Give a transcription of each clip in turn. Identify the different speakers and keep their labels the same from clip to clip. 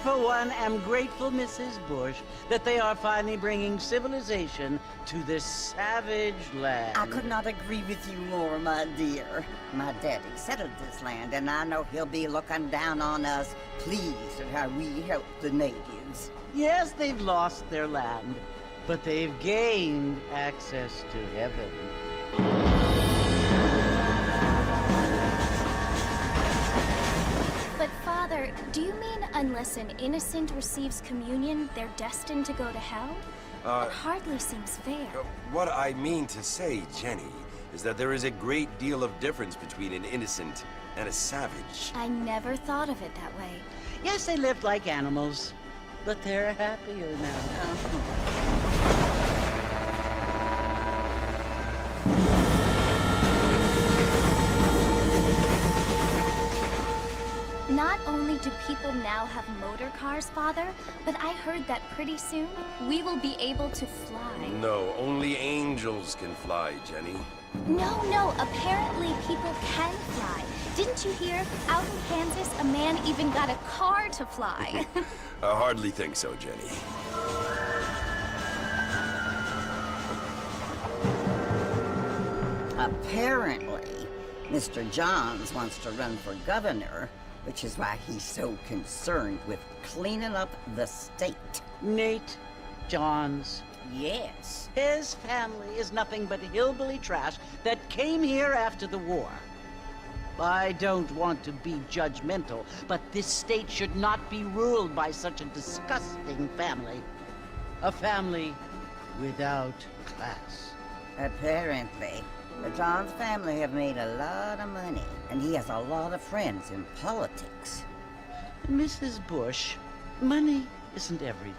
Speaker 1: for one, am grateful, Mrs. Bush, that they are finally bringing civilization to this savage land.
Speaker 2: I could not agree with you more, my dear. My daddy settled this land, and I know he'll be looking down on us, pleased at how we help the natives.
Speaker 1: Yes, they've lost their land, but they've gained access to heaven.
Speaker 3: But Father, do you mean unless an innocent receives communion, they're destined to go to hell? That hardly seems fair.
Speaker 4: What I mean to say, Jenny, is that there is a great deal of difference between an innocent and a savage.
Speaker 3: I never thought of it that way.
Speaker 1: Yes, they lived like animals, but they're happier now.
Speaker 3: Not only do people now have motor cars, Father, but I heard that pretty soon we will be able to fly.
Speaker 4: No, only angels can fly, Jenny.
Speaker 3: No, apparently people can fly. Didn't you hear? Out in Kansas, a man even got a car to fly.
Speaker 4: I hardly think so, Jenny.
Speaker 2: Apparently, Mr. Johns wants to run for governor, which is why he's so concerned with cleaning up the state.
Speaker 1: Nate Johns.
Speaker 2: Yes.
Speaker 1: His family is nothing but hillbilly trash that came here after the war. I don't want to be judgmental, but this state should not be ruled by such a disgusting family. A family without class.
Speaker 2: Apparently. The Johns family have made a lot of money, and he has a lot of friends in politics.
Speaker 1: Mrs. Bush, money isn't everything.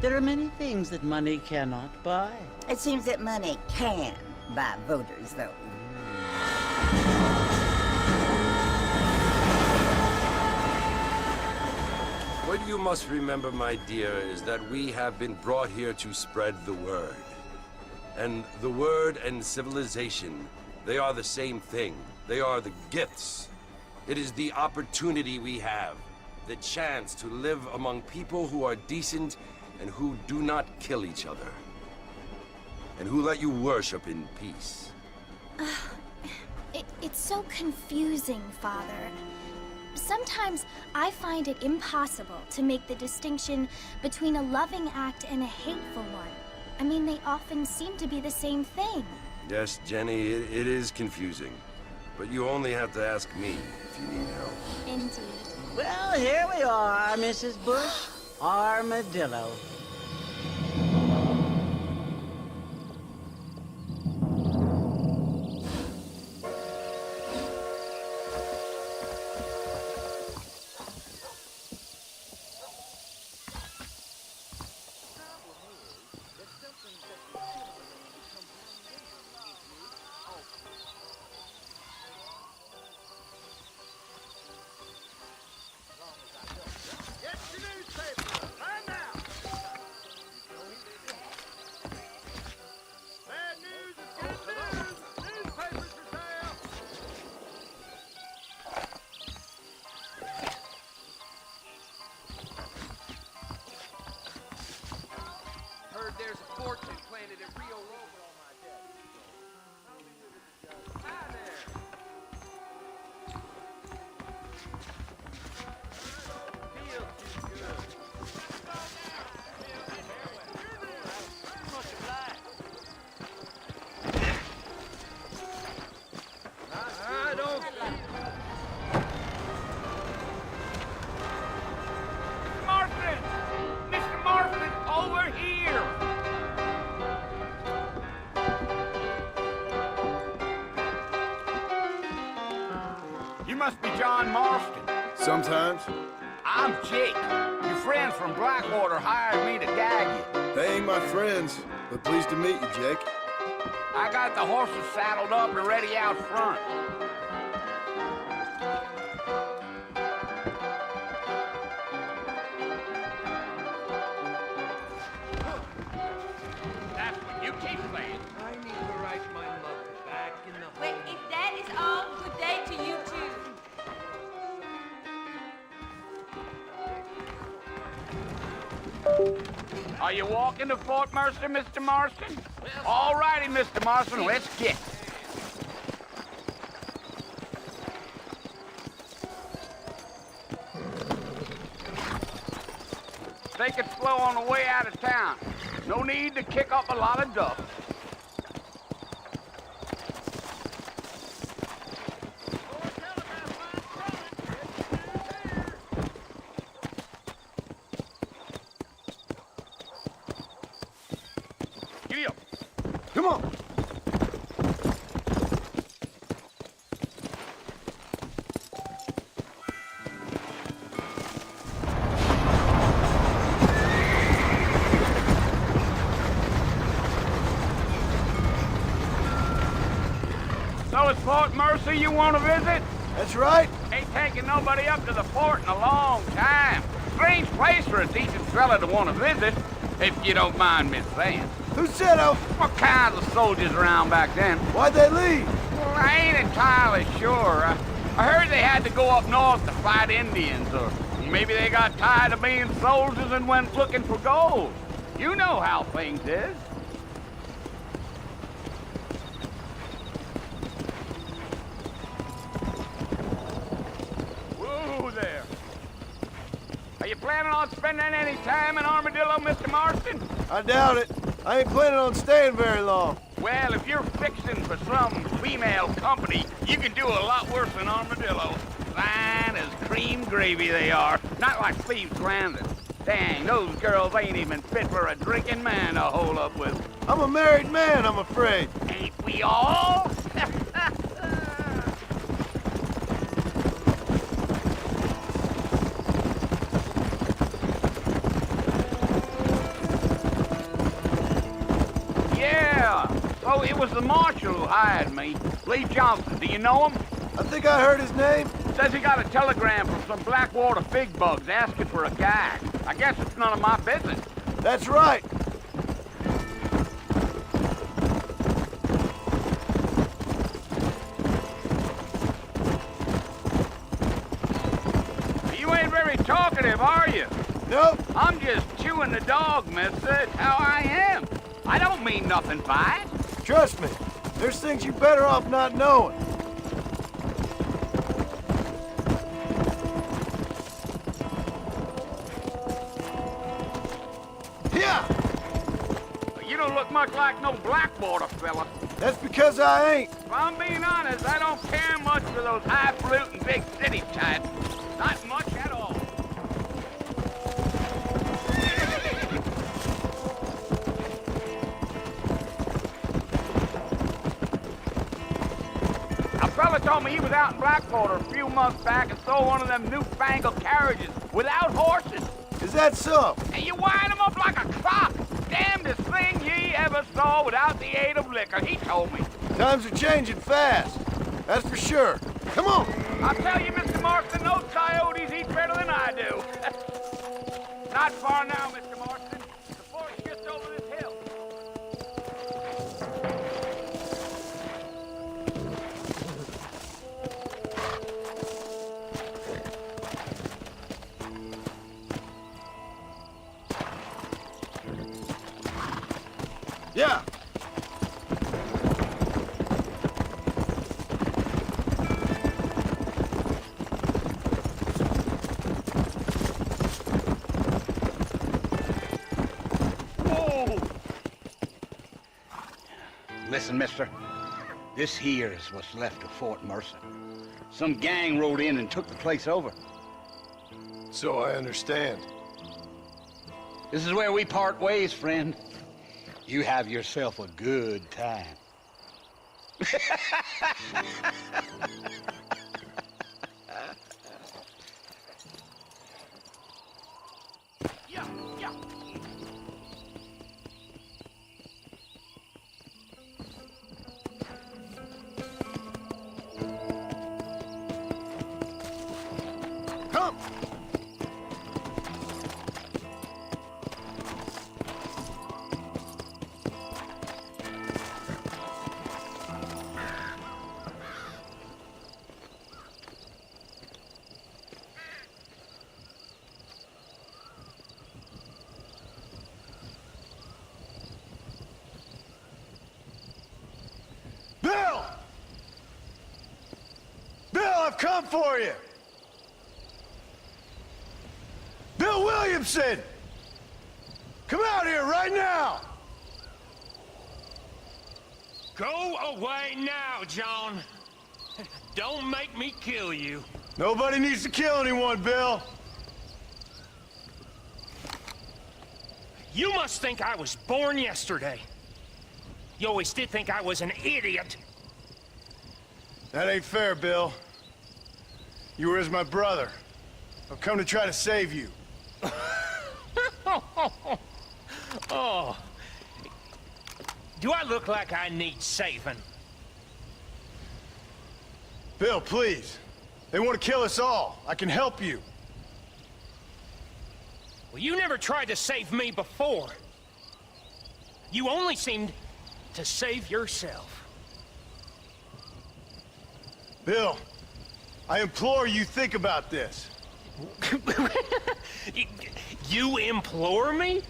Speaker 1: There are many things that money cannot buy.
Speaker 2: It seems that money can buy voters, though.
Speaker 4: What you must remember, my dear, is that we have been brought here to spread the word. And the word and civilization, they are the same thing. They are the gifts. It is the opportunity we have, the chance to live among people who are decent and who do not kill each other, and who let you worship in peace.
Speaker 3: It's so confusing, Father. Sometimes I find it impossible to make the distinction between a loving act and a hateful one. I mean, they often seem to be the same thing.
Speaker 4: Yes, Jenny, it is confusing. But you only have to ask me if you need help.
Speaker 3: Indeed.
Speaker 1: Well, here we are, Mrs. Bush. Armadillo.
Speaker 5: There's a fortune planted at Rio Rover on my desk. Hi there. Feels too good. Much obliged. I don't. Marston! Mr. Marston, over here! You must be John Marston.
Speaker 6: Sometimes.
Speaker 5: I'm Jake. Your friends from Blackwater hired me to guide you.
Speaker 6: They ain't my friends, but pleased to meet you, Jake.
Speaker 5: I got the horses saddled up and ready out front. That's what you keep saying. I need to write my mother back in the hole.
Speaker 7: Well, if that is all, good day to you too.
Speaker 5: Are you walking to Fort Mercer, Mr. Marston? All righty, Mr. Marston, let's get. Take it slow on the way out of town. No need to kick up a lot of dust. Giddy up.
Speaker 6: Come on.
Speaker 5: So it's Fort Mercer you want to visit?
Speaker 6: That's right.
Speaker 5: Ain't taking nobody up to the fort in a long time. Strange place for a decent fella to want to visit, if you don't mind me saying.
Speaker 6: Who said I...
Speaker 5: What kinds of soldiers around back then?
Speaker 6: Why'd they leave?
Speaker 5: Well, I ain't entirely sure. I heard they had to go up north to fight Indians, or maybe they got tired of being soldiers and went looking for gold. You know how things is. Whoa there. Are you planning on spending any time in Armadillo, Mr. Marston?
Speaker 6: I doubt it. I ain't planning on staying very long.
Speaker 5: Well, if you're fixing for some female company, you can do a lot worse than Armadillo. Fine as cream gravy they are. Not like Thieves Landing. Dang, those girls ain't even fit for a drinking man to hole up with.
Speaker 6: I'm a married man, I'm afraid.
Speaker 5: Ain't we all? Yeah, so it was the marshal who hired me. Lee Johnson, do you know him?
Speaker 6: I think I heard his name.
Speaker 5: Says he got a telegram from some Blackwater fig bugs asking for a guy. I guess it's none of my business.
Speaker 6: That's right.
Speaker 5: You ain't very talkative, are you?
Speaker 6: Nope.
Speaker 5: I'm just chewing the dog, mister. It's how I am. I don't mean nothing by it.
Speaker 6: Trust me. There's things you're better off not knowing. Yeah.
Speaker 5: You don't look much like no Blackwater fella.
Speaker 6: That's because I ain't.
Speaker 5: If I'm being honest, I don't care much for those highfalutin big city types. Not much at all. A fella told me he was out in Blackwater a few months back and saw one of them newfangled carriages without horses.
Speaker 6: Is that so?
Speaker 5: And you wind them up like a clock. Damnedest thing ye ever saw without the aid of liquor, he told me.
Speaker 6: Times are changing fast. That's for sure. Come on.
Speaker 5: I'll tell you, Mr. Marston, those coyotes eat better than I do. Not far now, Mr. Marston. The fort's just over this hill.
Speaker 6: Yeah.
Speaker 5: Whoa! Listen, mister. This here is what's left of Fort Mercer. Some gang rode in and took the place over.
Speaker 6: So I understand.
Speaker 5: This is where we part ways, friend. You have yourself a good time. Yeah, yeah.
Speaker 6: Come. I've come for you! Bill Williamson! Come out here right now!
Speaker 8: Go away now, John. Don't make me kill you.
Speaker 6: Nobody needs to kill anyone, Bill.
Speaker 8: You must think I was born yesterday. You always did think I was an idiot.
Speaker 6: That ain't fair, Bill. You were as my brother. I've come to try to save you.
Speaker 8: Oh. Do I look like I need saving?
Speaker 6: Bill, please. They want to kill us all. I can help you.
Speaker 8: Well, you never tried to save me before. You only seemed to save yourself.
Speaker 6: Bill, I implore you think about this.
Speaker 8: You implore me?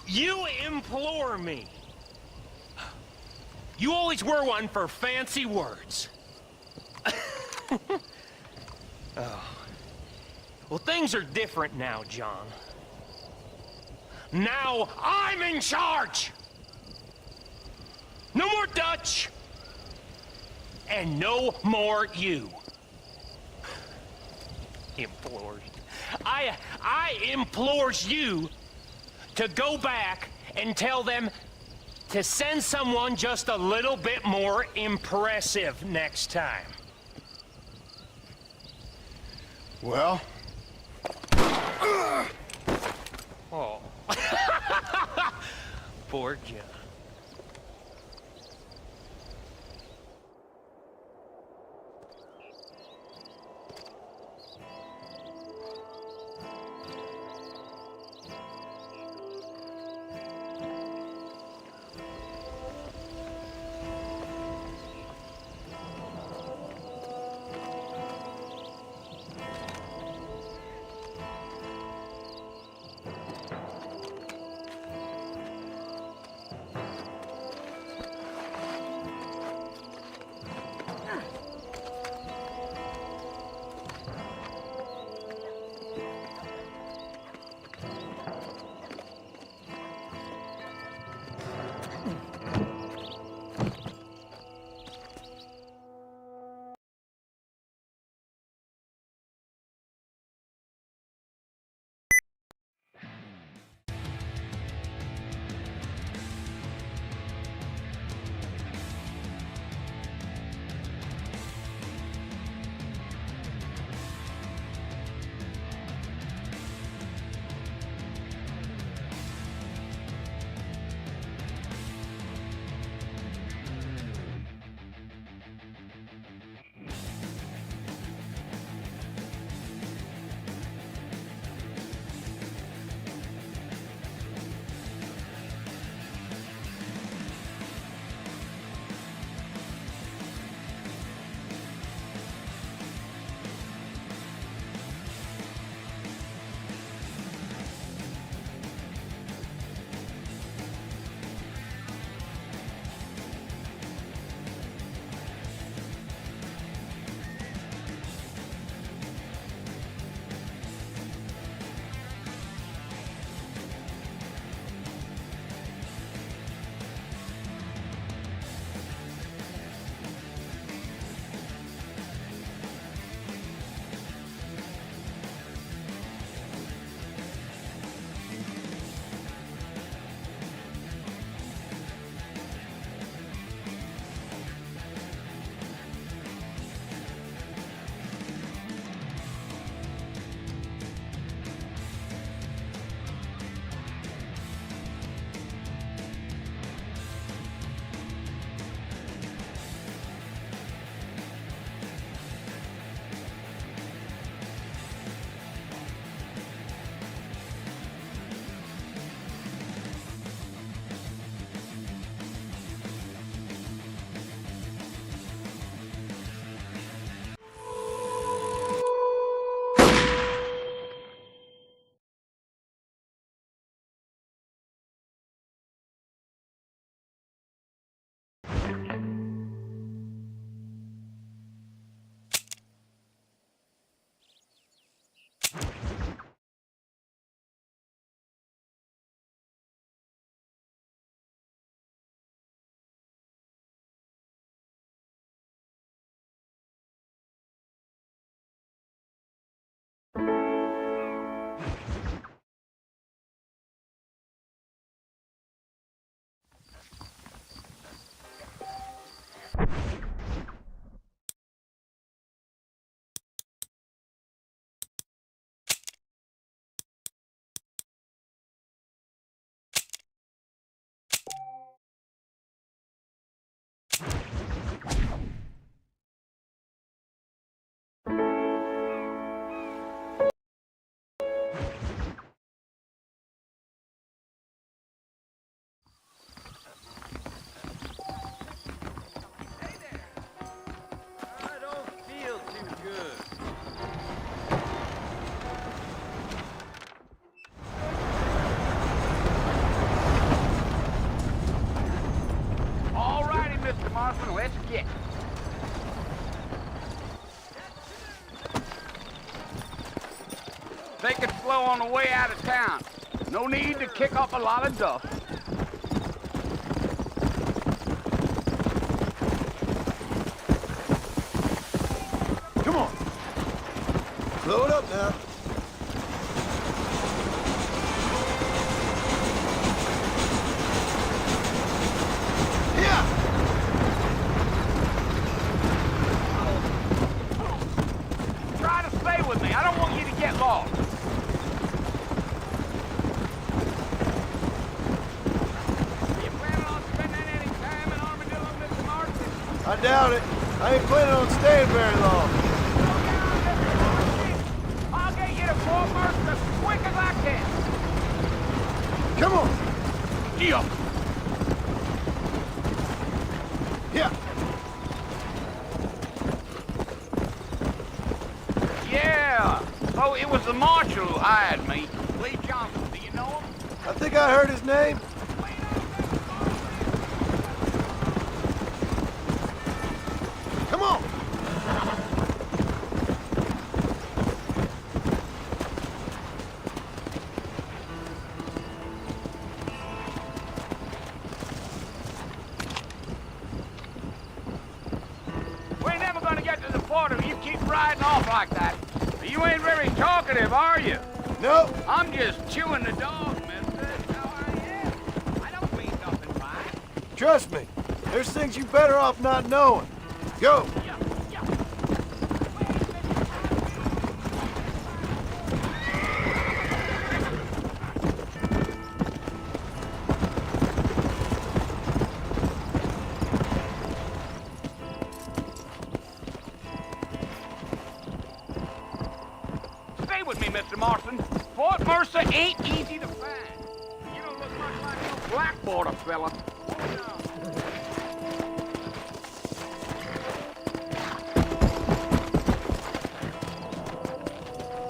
Speaker 8: You implore me. You always were one for fancy words. Oh. Well, things are different now, John. Now I'm in charge! No more Dutch! And no more you. Implores. I implores you to go back and tell them to send someone just a little bit more impressive next time.
Speaker 6: Well?
Speaker 8: Oh. Poor John.
Speaker 5: Mr. Marston. Let's get. Take it slow on the way out of town. No need to kick up a lot of dust.
Speaker 6: Come on. Slow it up now.
Speaker 5: Try to stay with me. I don't want you to get lost. You planning on spending any time in Armadillo, Mr. Marston?
Speaker 6: I doubt it. I ain't planning on staying very long.
Speaker 5: Slow down, Mr. Marston. I'll get you to Fort Mercer as quick as I can.
Speaker 6: Come on.
Speaker 5: Yeah.
Speaker 6: Yeah.
Speaker 5: Yeah. So it was the marshal who hired me. Lee Johnson. Do you know him?
Speaker 6: I think I heard his name. Come on.
Speaker 5: We're never gonna get to the port if you keep riding off like that. You ain't very talkative, are you?
Speaker 6: Nope.
Speaker 5: I'm just chewing the dog, mister. That's how I am. I don't mean nothing by it.
Speaker 6: Trust me. There's things you better off not knowing. Go.
Speaker 5: Yeah, yeah. Stay with me, Mr. Marston. Fort Mercer ain't easy to find. You don't look much like no Blackwater fella. Hold on.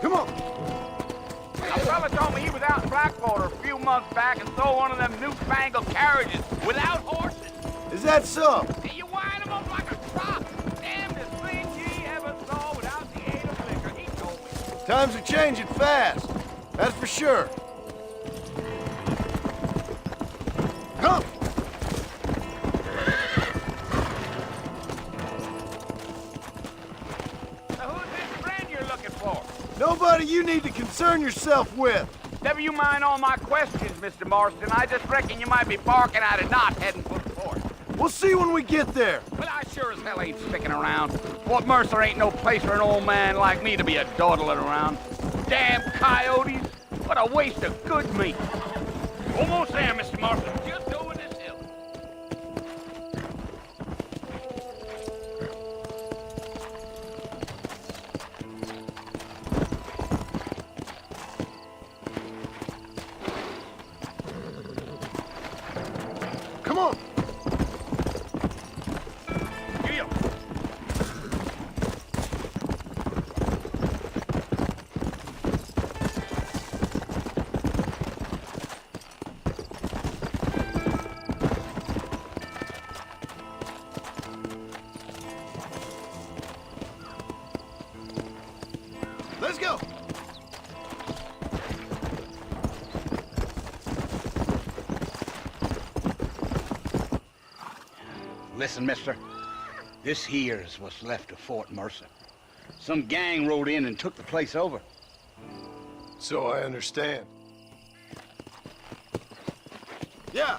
Speaker 6: Come on.
Speaker 5: A fella told me he was out in Blackwater a few months back and saw one of them newfangled carriages without horses.
Speaker 6: Is that so?
Speaker 5: And you wind them up like a prop. Damnedest thing ye ever saw without the aid of liquor, he told me.
Speaker 6: Times are changing fast. That's for sure. Come.
Speaker 5: Now who's this friend you're looking for?
Speaker 6: Nobody you need to concern yourself with.
Speaker 5: Never you mind all my questions, Mr. Marston. I just reckon you might be barking at a knot heading for the fort.
Speaker 6: We'll see when we get there.
Speaker 5: Well, I sure as hell ain't sticking around. Fort Mercer ain't no place for an old man like me to be a dawdling around. Damn coyotes! What a waste of good meat. Almost there, Mr. Marston. Just over this hill.
Speaker 6: Come on.
Speaker 5: Yeah.
Speaker 6: Let's go.
Speaker 5: Listen, mister. This here's what's left of Fort Mercer. Some gang rode in and took the place over.
Speaker 6: So I understand. Yeah.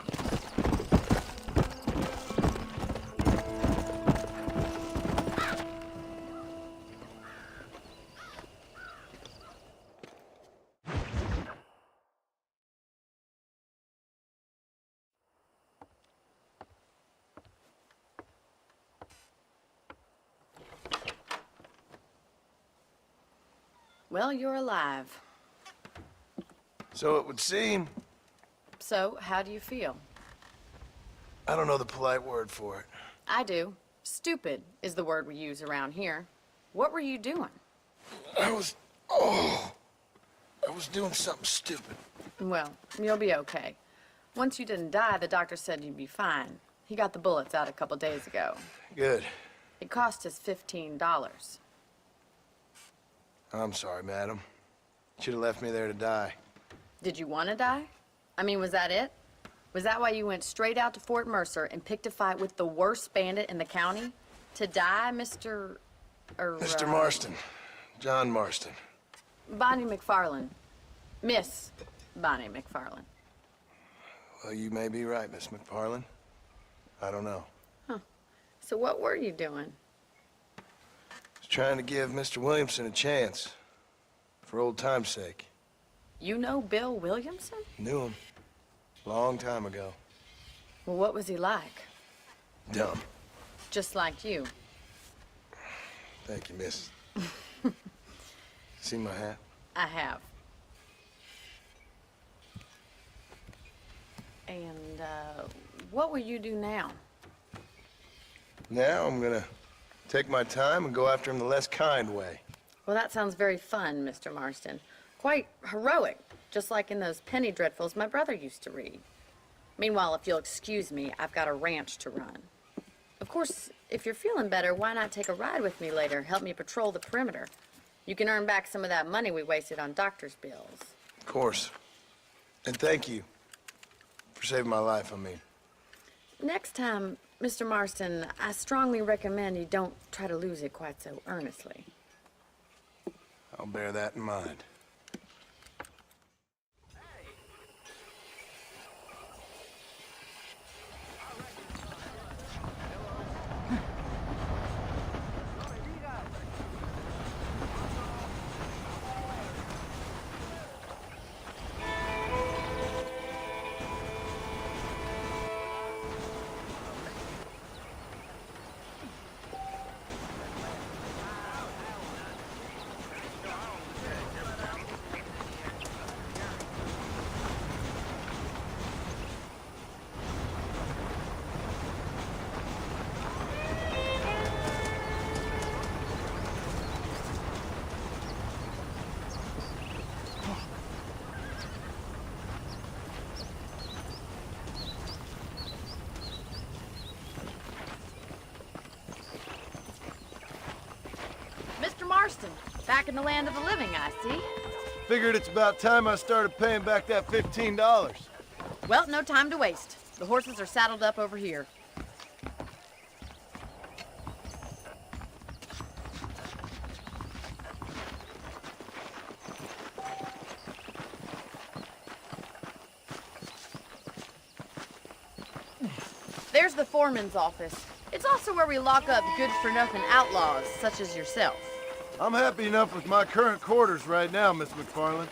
Speaker 9: Well, you're alive.
Speaker 6: So it would seem.
Speaker 9: So, how do you feel?
Speaker 6: I don't know the polite word for it.
Speaker 9: I do. Stupid is the word we use around here. What were you doing?
Speaker 6: I was doing something stupid.
Speaker 9: Well, you'll be okay. Once you didn't die, the doctor said you'd be fine. He got the bullets out a couple days ago.
Speaker 6: Good.
Speaker 9: It cost us $15.
Speaker 6: I'm sorry, madam. Should have left me there to die.
Speaker 9: Did you want to die? I mean, was that it? Was that why you went straight out to Fort Mercer and picked a fight with the worst bandit in the county? To die, Mr.
Speaker 6: Mr. Marston. John Marston.
Speaker 9: Bonnie McFarlane. Miss Bonnie McFarlane.
Speaker 6: Well, you may be right, Miss McFarlane. I don't know.
Speaker 9: Huh. So what were you doing?
Speaker 6: Was trying to give Mr. Williamson a chance. For old time's sake.
Speaker 9: You know Bill Williamson?
Speaker 6: Knew him. Long time ago.
Speaker 9: Well, what was he like?
Speaker 6: Dumb.
Speaker 9: Just like you.
Speaker 6: Thank you, miss. See my hat?
Speaker 9: I have. And, what will you do now?
Speaker 6: Now I'm gonna take my time and go after him the less kind way.
Speaker 9: Well, that sounds very fun, Mr. Marston. Quite heroic, just like in those penny dreadfuls my brother used to read. Meanwhile, if you'll excuse me, I've got a ranch to run. Of course, if you're feeling better, why not take a ride with me later? Help me patrol the perimeter. You can earn back some of that money we wasted on doctor's bills.
Speaker 6: Of course. And thank you for saving my life, I mean.
Speaker 9: Next time, Mr. Marston, I strongly recommend you don't try to lose it quite so earnestly.
Speaker 6: I'll bear that in mind.
Speaker 9: Mr. Marston, back in the land of the living, I see.
Speaker 6: Figured it's about time I started paying back that $15.
Speaker 9: Well, no time to waste. The horses are saddled up over here. There's the foreman's office. It's also where we lock up good-for-nothing outlaws, such as yourself.
Speaker 6: I'm happy enough with my current quarters right now, Miss McFarlane.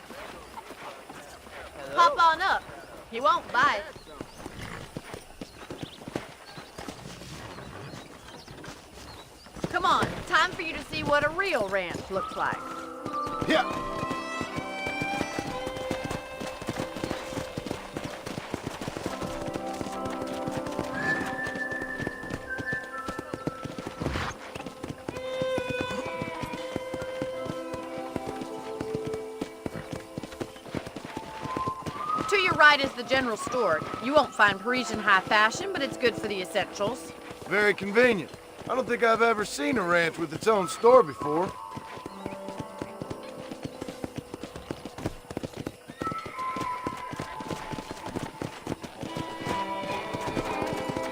Speaker 9: Hop on up. He won't bite. Come on, time for you to see what a real ranch looks like.
Speaker 6: Yeah.
Speaker 9: To your right is the general store. You won't find Parisian high fashion, but it's good for the essentials.
Speaker 6: Very convenient. I don't think I've ever seen a ranch with its own store before.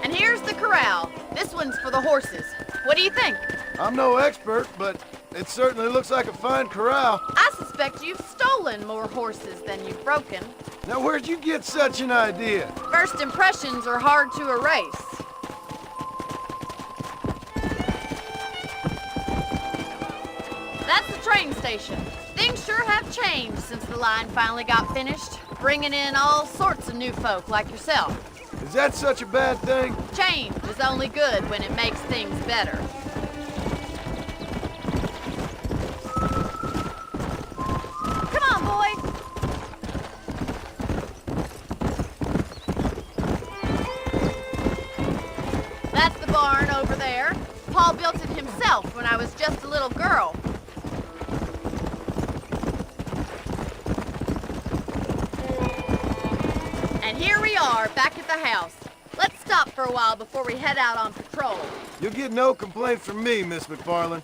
Speaker 9: And here's the corral. This one's for the horses. What do you think?
Speaker 6: I'm no expert, but it certainly looks like a fine corral.
Speaker 9: I suspect you've stolen more horses than you've broken.
Speaker 6: Now, where'd you get such an idea?
Speaker 9: First impressions are hard to erase. That's the train station. Things sure have changed since the line finally got finished, bringing in all sorts of new folk like yourself.
Speaker 6: Is that such a bad thing?
Speaker 9: Change is only good when it makes things better. Come on, boy. That's the barn over there. Paul built it himself when I was just a little girl. And here we are, back at the house. Let's stop for a while before we head out on patrol.
Speaker 6: You'll get no complaint from me, Miss McFarland.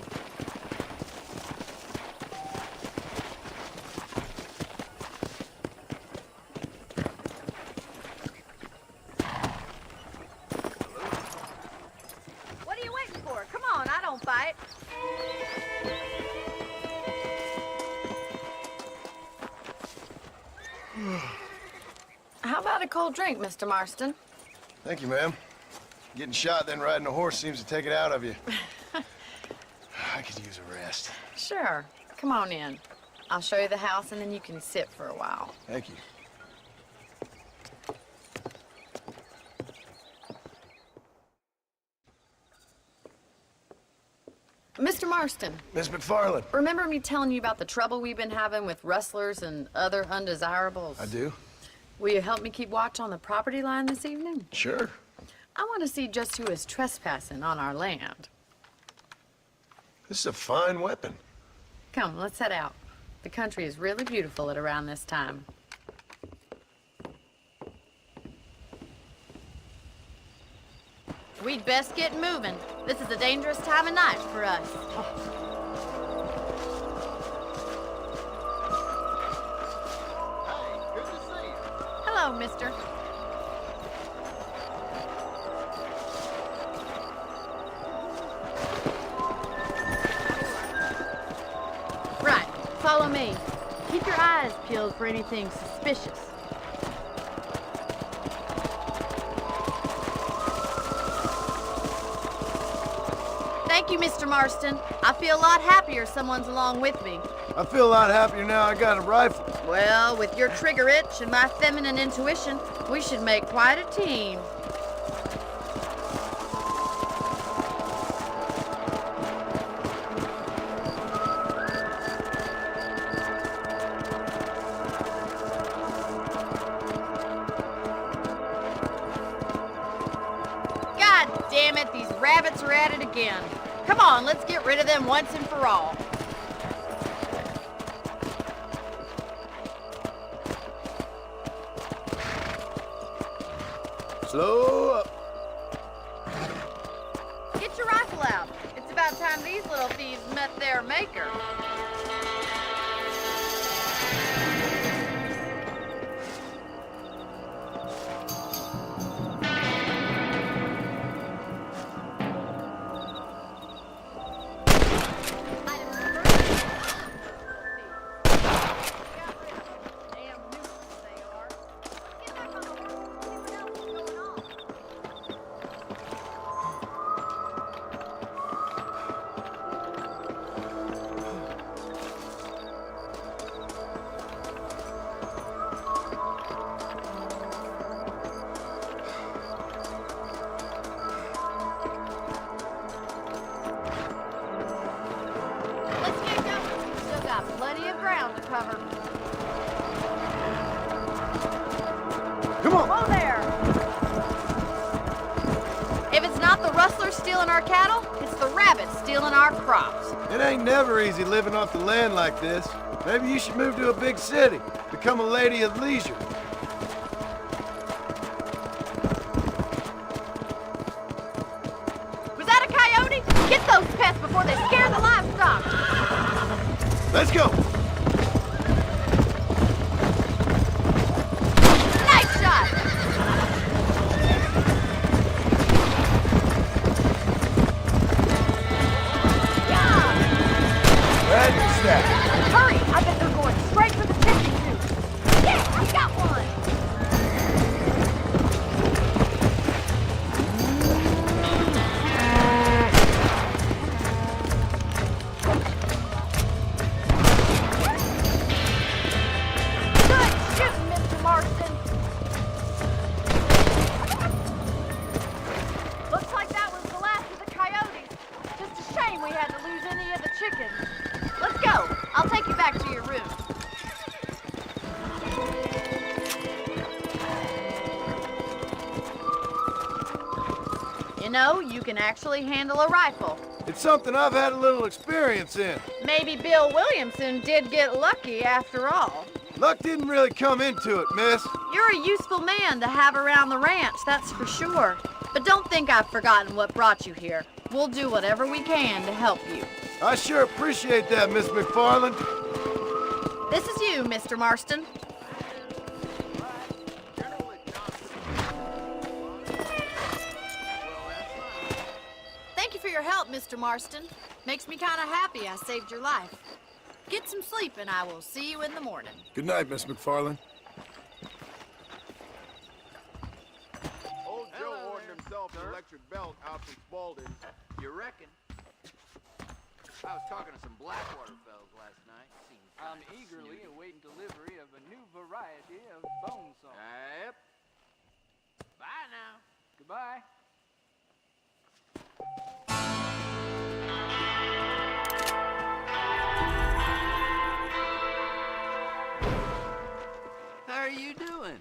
Speaker 9: What are you waiting for? Come on, I don't bite. How about a cold drink, Mr. Marston?
Speaker 6: Thank you, ma'am. Getting shot, then riding a horse seems to take it out of you. I could use a rest.
Speaker 9: Sure. Come on in. I'll show you the house, and then you can sit for a while.
Speaker 6: Thank you.
Speaker 9: Mr. Marston,
Speaker 6: Miss McFarland.
Speaker 9: remember me telling you about the trouble we've been having with rustlers and other undesirables?
Speaker 6: I do?
Speaker 9: Will you help me keep watch on the property line this evening?
Speaker 6: Sure.
Speaker 9: I want to see just who is trespassing on our land.
Speaker 6: This is a fine weapon.
Speaker 9: Come, let's head out. The country is really beautiful at around this time. We'd best get moving. This is a dangerous time of night for us.
Speaker 6: Hey, good to see you.
Speaker 9: Hello, mister. Right, follow me. Keep your eyes peeled for anything suspicious. Thank you, Mr. Marston. I feel a lot happier someone's along with me.
Speaker 6: I feel a lot happier now I got a rifle.
Speaker 9: Well, with your trigger itch and my feminine intuition, we should make quite a team. God damn it, these rabbits are at it again. Come on, let's get rid of them once and for all.
Speaker 6: Slow up.
Speaker 9: Get your rifle out. It's about time these little thieves met their maker. Let's get going. We've still got plenty of ground to cover.
Speaker 6: Come on.
Speaker 9: Whoa there! If it's not the rustlers stealing our cattle, it's the rabbits stealing our crops.
Speaker 6: It ain't never easy living off the land like this. Maybe you should move to a big city. Become a lady of leisure.
Speaker 9: Was that a coyote? Get those pests before they scare the livestock.
Speaker 6: Let's go.
Speaker 9: Nice shot! Yeah!
Speaker 6: Ready, step.
Speaker 9: Hurry! I bet they're going straight for the chicken coop. Yeah, I got one! Good shooting, Mr. Marston. Looks like that was the last of the coyotes. Just a shame we had to lose any of the chickens. Let's go. I'll take you back to your room. You know, you can actually handle a rifle.
Speaker 6: It's something I've had a little experience in.
Speaker 9: Maybe Bill Williamson did get lucky after all.
Speaker 6: Luck didn't really come into it, miss.
Speaker 9: You're a useful man to have around the ranch, that's for sure. don't think I've forgotten what brought you here. We'll do whatever we can to help you.
Speaker 6: I sure appreciate that, Miss McFarland.
Speaker 9: This is you, Mr. Marston. Thank you for your help, Mr. Marston. Makes me kind of happy I saved your life. Get some sleep and I will see you in the morning.
Speaker 6: Good night, Miss McFarland.
Speaker 10: Old Joe ordered himself an electric belt out from Spalding.
Speaker 5: You reckon? I was talking to some Blackwater fellas last night.
Speaker 11: I'm eagerly awaiting delivery of a new variety of bone saw.
Speaker 5: Yep. Bye now.
Speaker 11: Goodbye.
Speaker 5: How are you doing?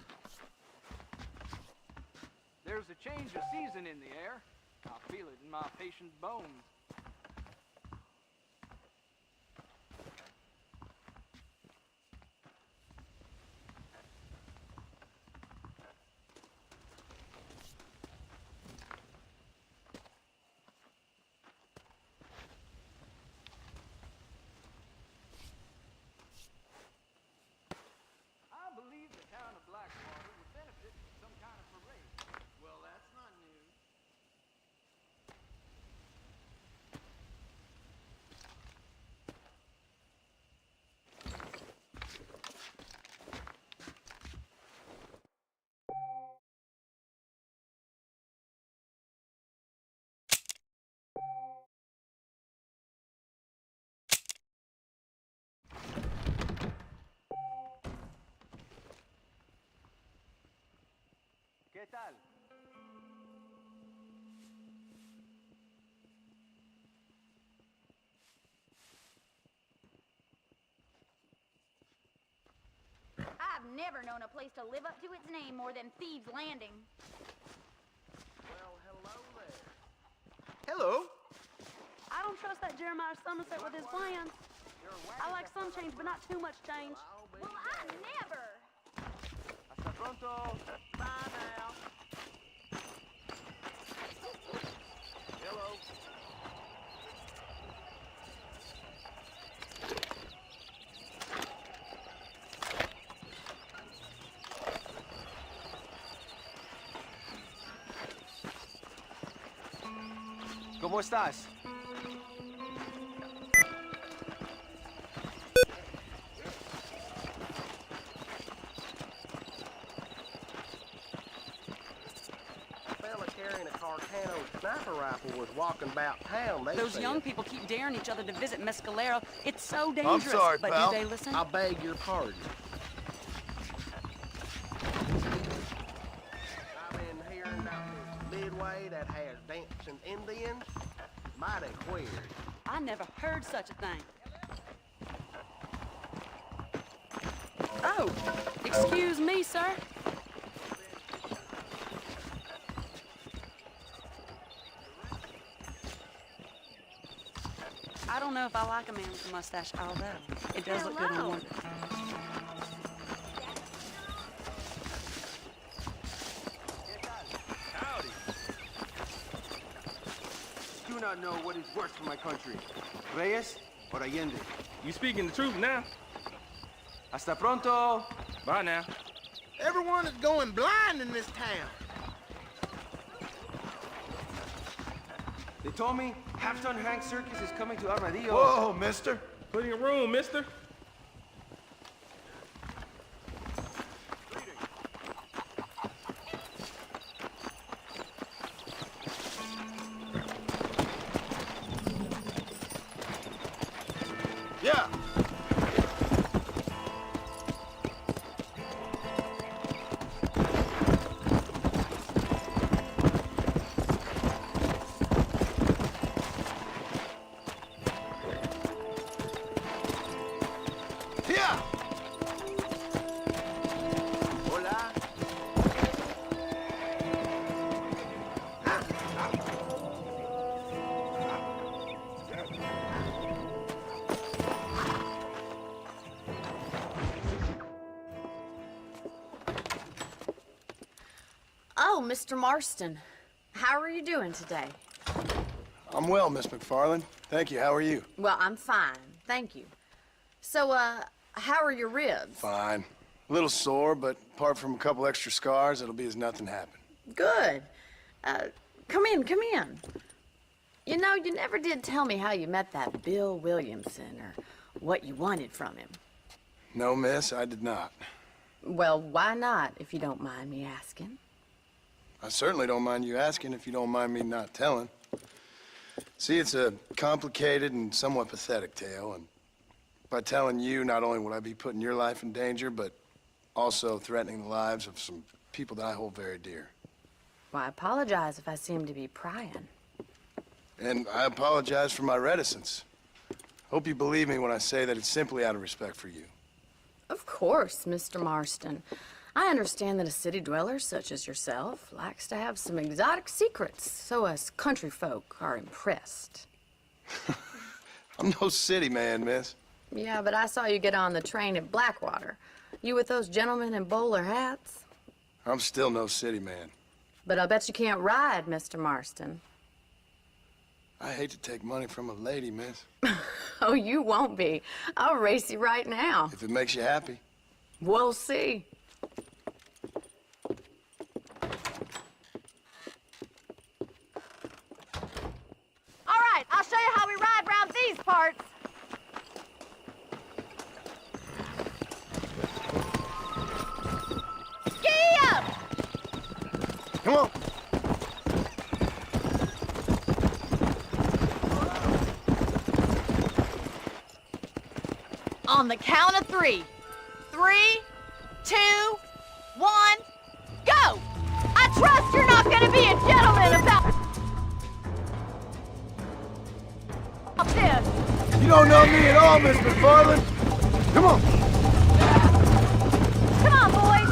Speaker 11: There's a change of season in the air. I feel it in my patient's bones. I believe the town of Blackwater would benefit from some kind of parade.
Speaker 5: Well, that's not news.
Speaker 11: ¿Qué tal?
Speaker 7: I've never known a place to live up to its name more than Thieves' Landing.
Speaker 5: Well, hello there.
Speaker 10: Hello.
Speaker 12: I don't trust that Jeremiah Somerset with his plans. I like some change, but not too much change.
Speaker 7: Well, I never.
Speaker 11: Hasta pronto.
Speaker 5: Bye now. Hello.
Speaker 11: ¿Cómo estás?
Speaker 13: Carrying a Carcano sniper rifle was walking about town.
Speaker 14: Those young people keep daring each other to visit Mescalero. It's so dangerous.
Speaker 6: I'm sorry,
Speaker 14: but
Speaker 6: pal.
Speaker 14: do they listen?
Speaker 13: I beg your pardon. I've been hearing about this Midway that has dancing Indians. Mighty queer.
Speaker 14: I never heard such a thing. Oh, excuse me, sir. I don't know if I like a man with a mustache, although it does look good on one.
Speaker 10: Howdy. Do not know what is worse for my country, Reyes or Allende.
Speaker 11: You speaking the truth now?
Speaker 10: Hasta pronto.
Speaker 11: Bye now.
Speaker 13: Everyone is going blind in this town.
Speaker 10: They told me Half-Ton Hank Circus is coming to Armadillo.
Speaker 6: Whoa, mister.
Speaker 11: Plenty of room, mister.
Speaker 6: Yeah. Yeah.
Speaker 10: Hola.
Speaker 9: Oh, Mr. Marston. How How are you doing today?
Speaker 6: I'm well, Miss McFarland. Thank you. How are you?
Speaker 9: Well, I'm fine, thank you. So, how are your ribs?
Speaker 6: Fine. A little sore, but apart from a couple extra scars, it'll be as nothing happened.
Speaker 9: Good. Come in, come in. You know, you never did tell me how you met that Bill Williamson or what you wanted from him.
Speaker 6: No, miss, I did not.
Speaker 9: Well, why not, if you don't mind me asking?
Speaker 6: I certainly don't mind you asking if you don't mind me not telling. See, it's a complicated and somewhat pathetic tale, and by telling you, not only would I be putting your life in danger, but also threatening the lives of some people that I hold very dear.
Speaker 9: Well, I apologize if I seem to be prying.
Speaker 6: And I apologize for my reticence. Hope you believe me when I say that it's simply out of respect for you.
Speaker 9: Of course, Mr. Marston. I understand that a city dweller such as yourself likes to have some exotic secrets, so us country folk are impressed.
Speaker 6: I'm no city man, miss.
Speaker 9: Yeah, but I saw you get on the train at Blackwater. You with those gentlemen in bowler hats?
Speaker 6: I'm still no city man.
Speaker 9: But I'll bet you can't ride, Mr. Marston.
Speaker 6: I hate to take money from a lady, miss.
Speaker 9: Oh, you won't be. I'll race you right now.
Speaker 6: If it makes you happy.
Speaker 9: We'll see.
Speaker 12: All right, I'll show you how we ride around these parts. Gee up!
Speaker 6: Come on.
Speaker 12: On the count of 3. 3, 2, 1, go! I trust you're not gonna be a gentleman about this.
Speaker 6: You don't know me at all, Miss McFarland. Come on.
Speaker 12: Come on, boys.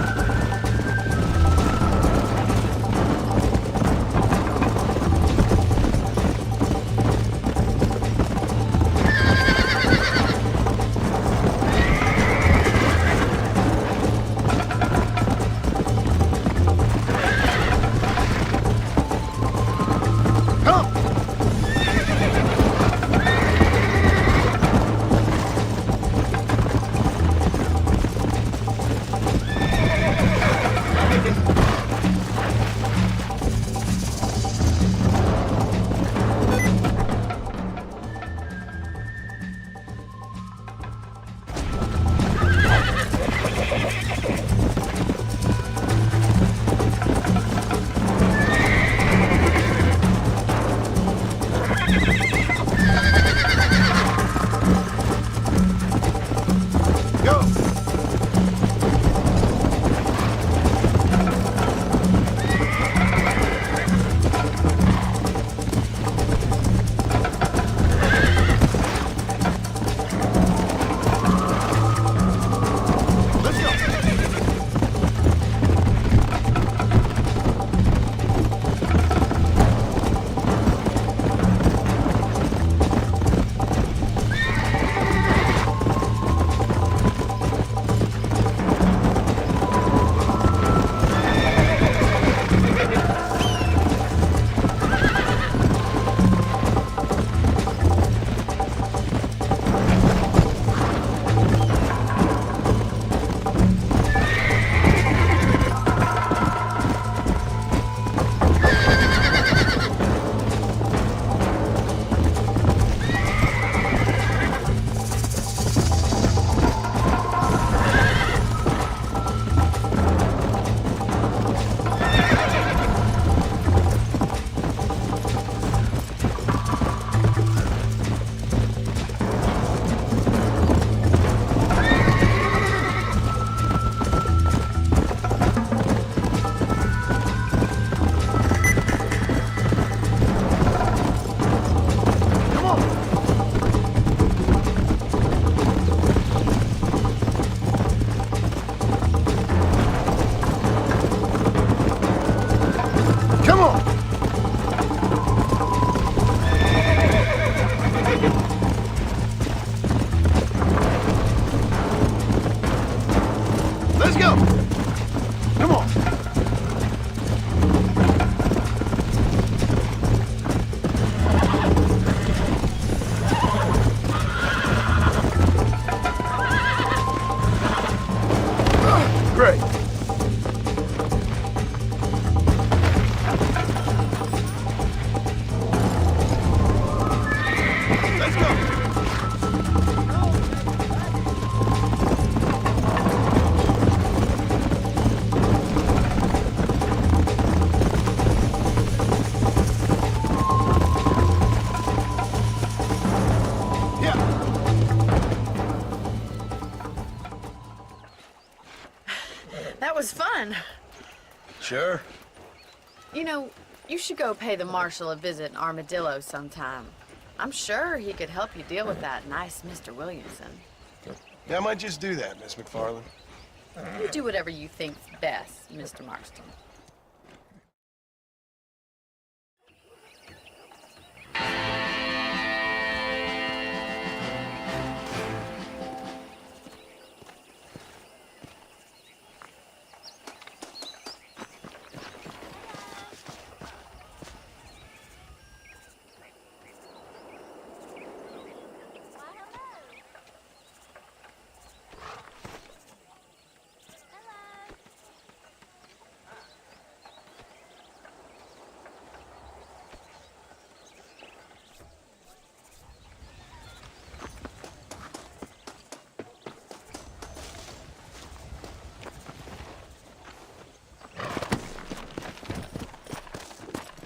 Speaker 6: Sure.
Speaker 9: You know, you should go pay the marshal a visit in Armadillo sometime. I'm sure he could help you deal with that nice Mr. Williamson.
Speaker 6: Yeah, I might just do that, Miss McFarland.
Speaker 9: You do whatever you think's best, Mr. Marston.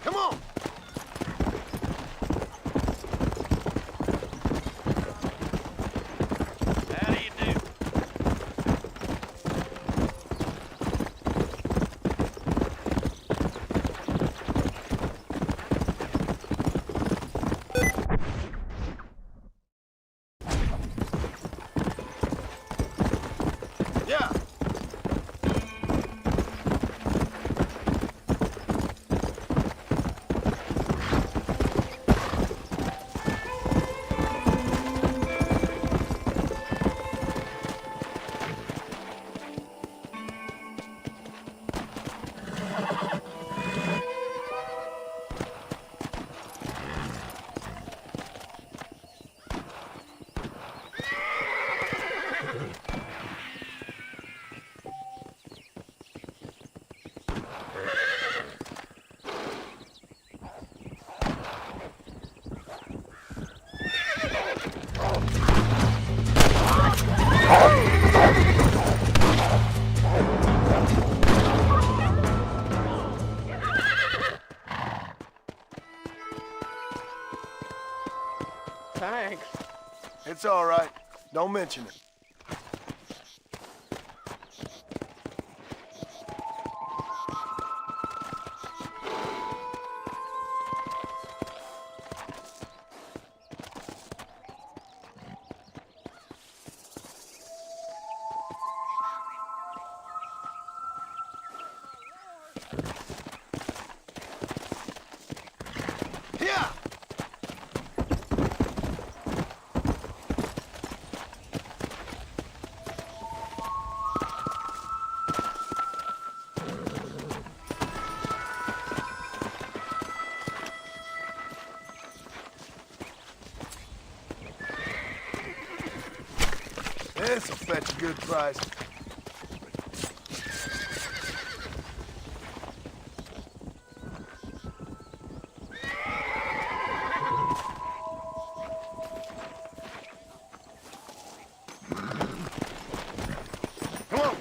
Speaker 6: Come on!
Speaker 5: How do you do?
Speaker 6: Yeah!
Speaker 10: Thanks.
Speaker 6: It's all right. Don't mention it. Yeah! This'll fetch a good price. Come on!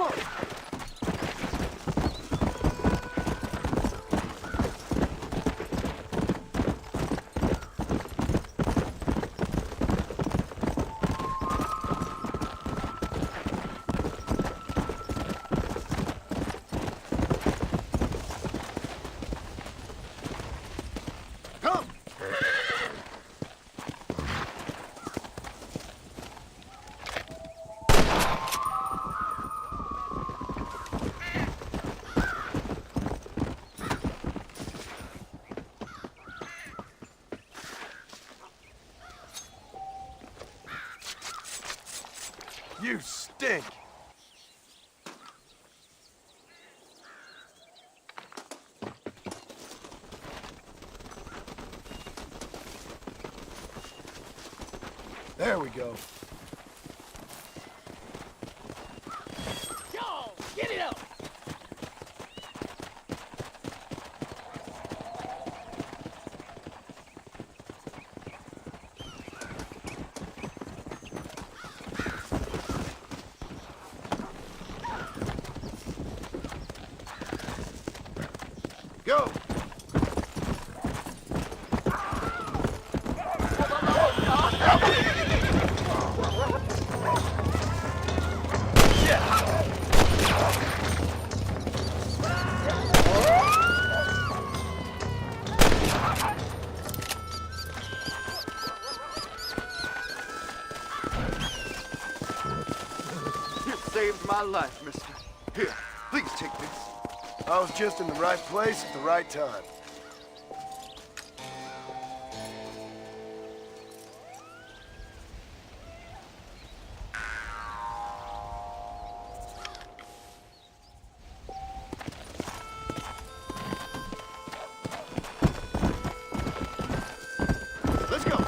Speaker 10: on.
Speaker 6: You stink. There we go.
Speaker 8: Yo, get it up!
Speaker 6: Go!
Speaker 10: You saved my life, mister. Here, please take this.
Speaker 6: I was just in the right place at the right time. Let's go.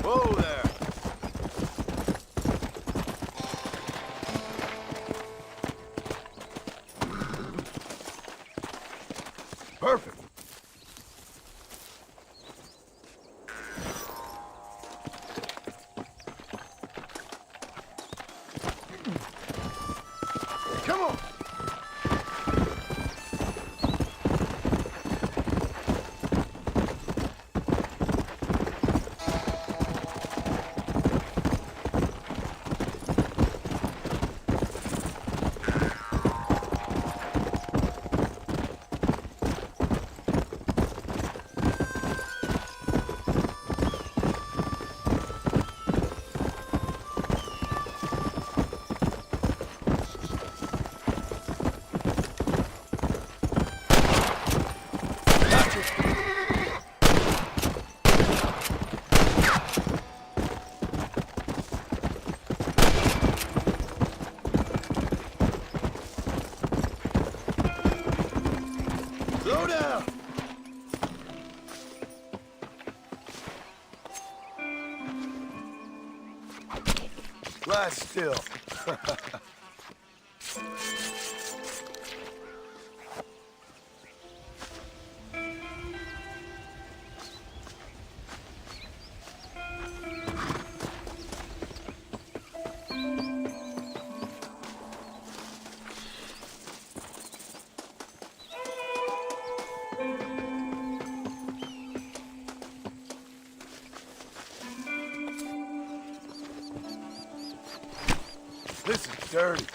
Speaker 6: Whoa there. Perfect. Come on. Slow down! Lie still.
Speaker 4: dirty.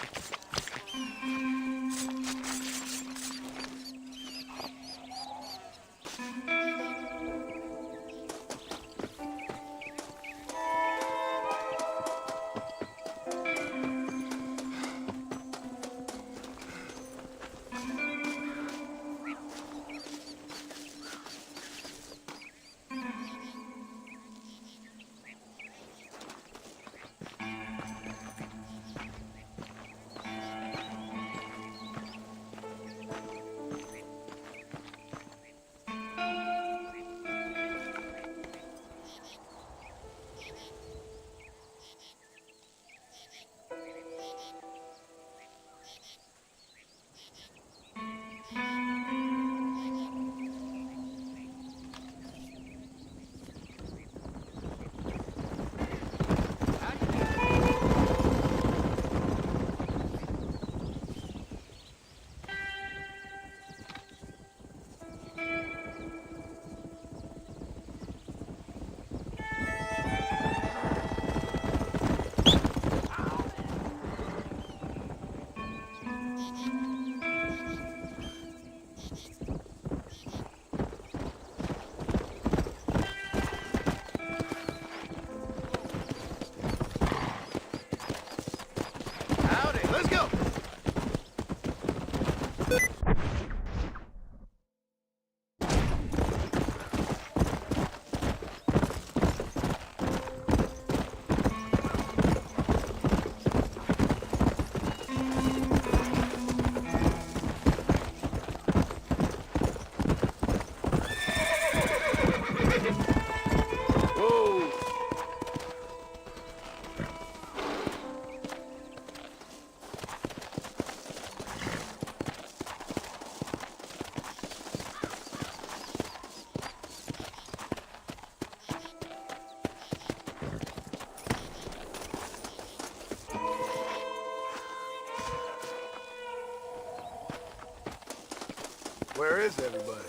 Speaker 6: Where is everybody?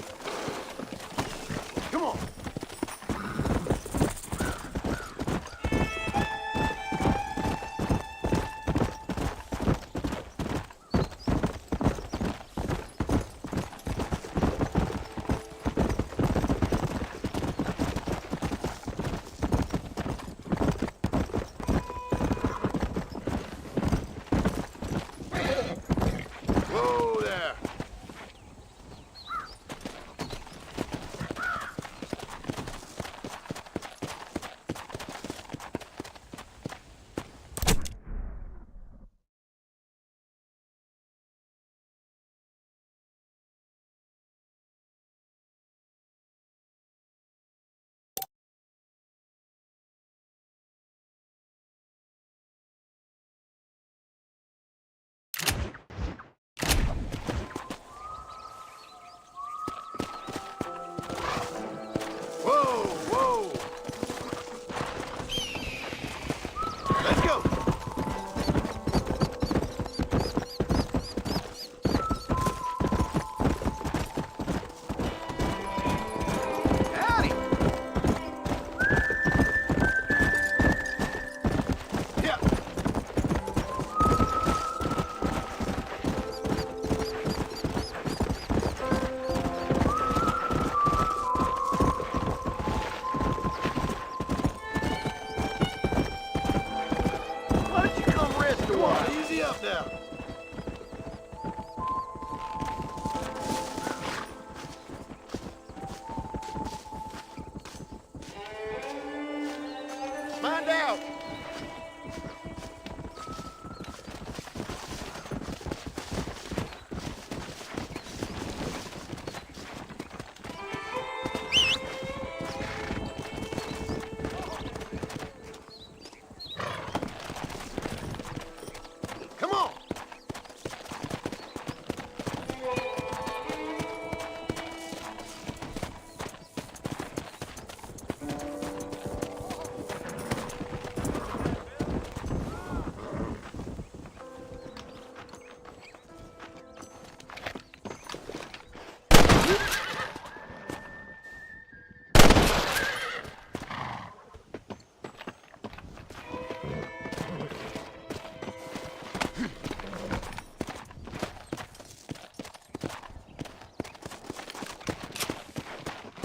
Speaker 6: Come on.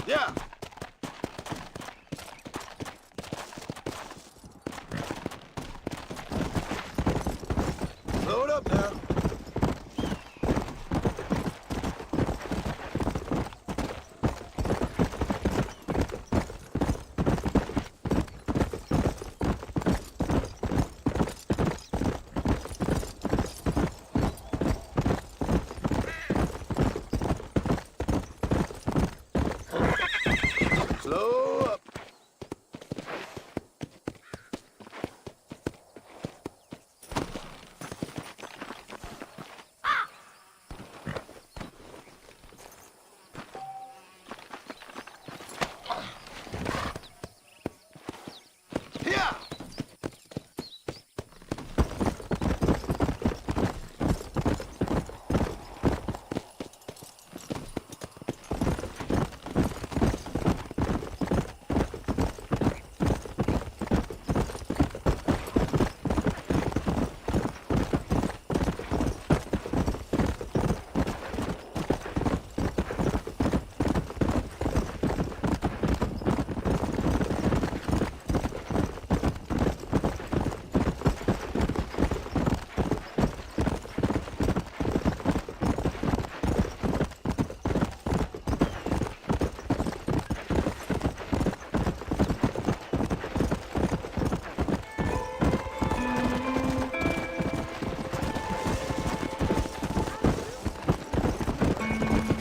Speaker 6: Yeah. Load up now. Slow up. Yeah.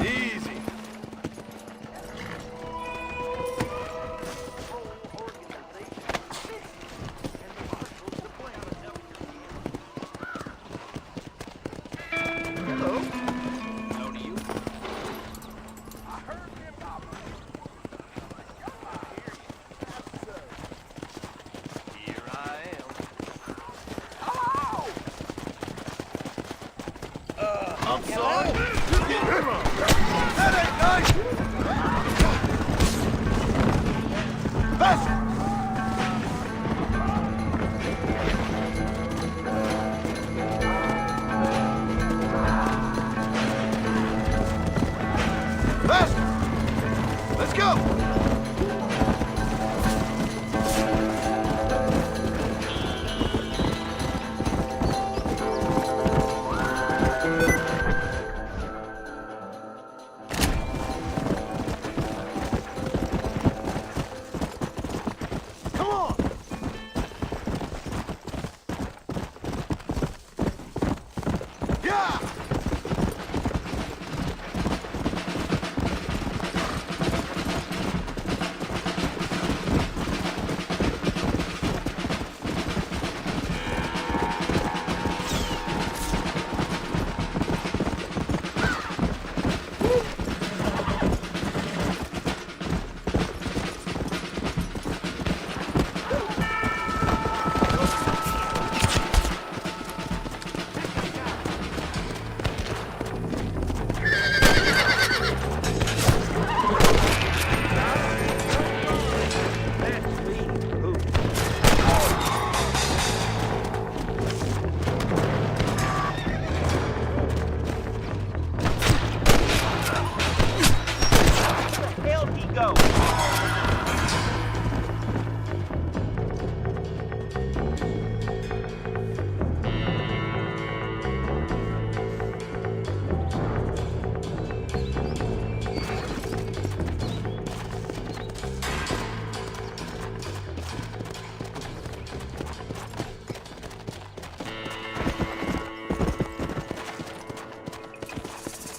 Speaker 6: Easy. Hello. Hello to you. I heard him Here I am. Hello! I'm sorry. That ain't nice! Faster! Faster! Let's go! Come on!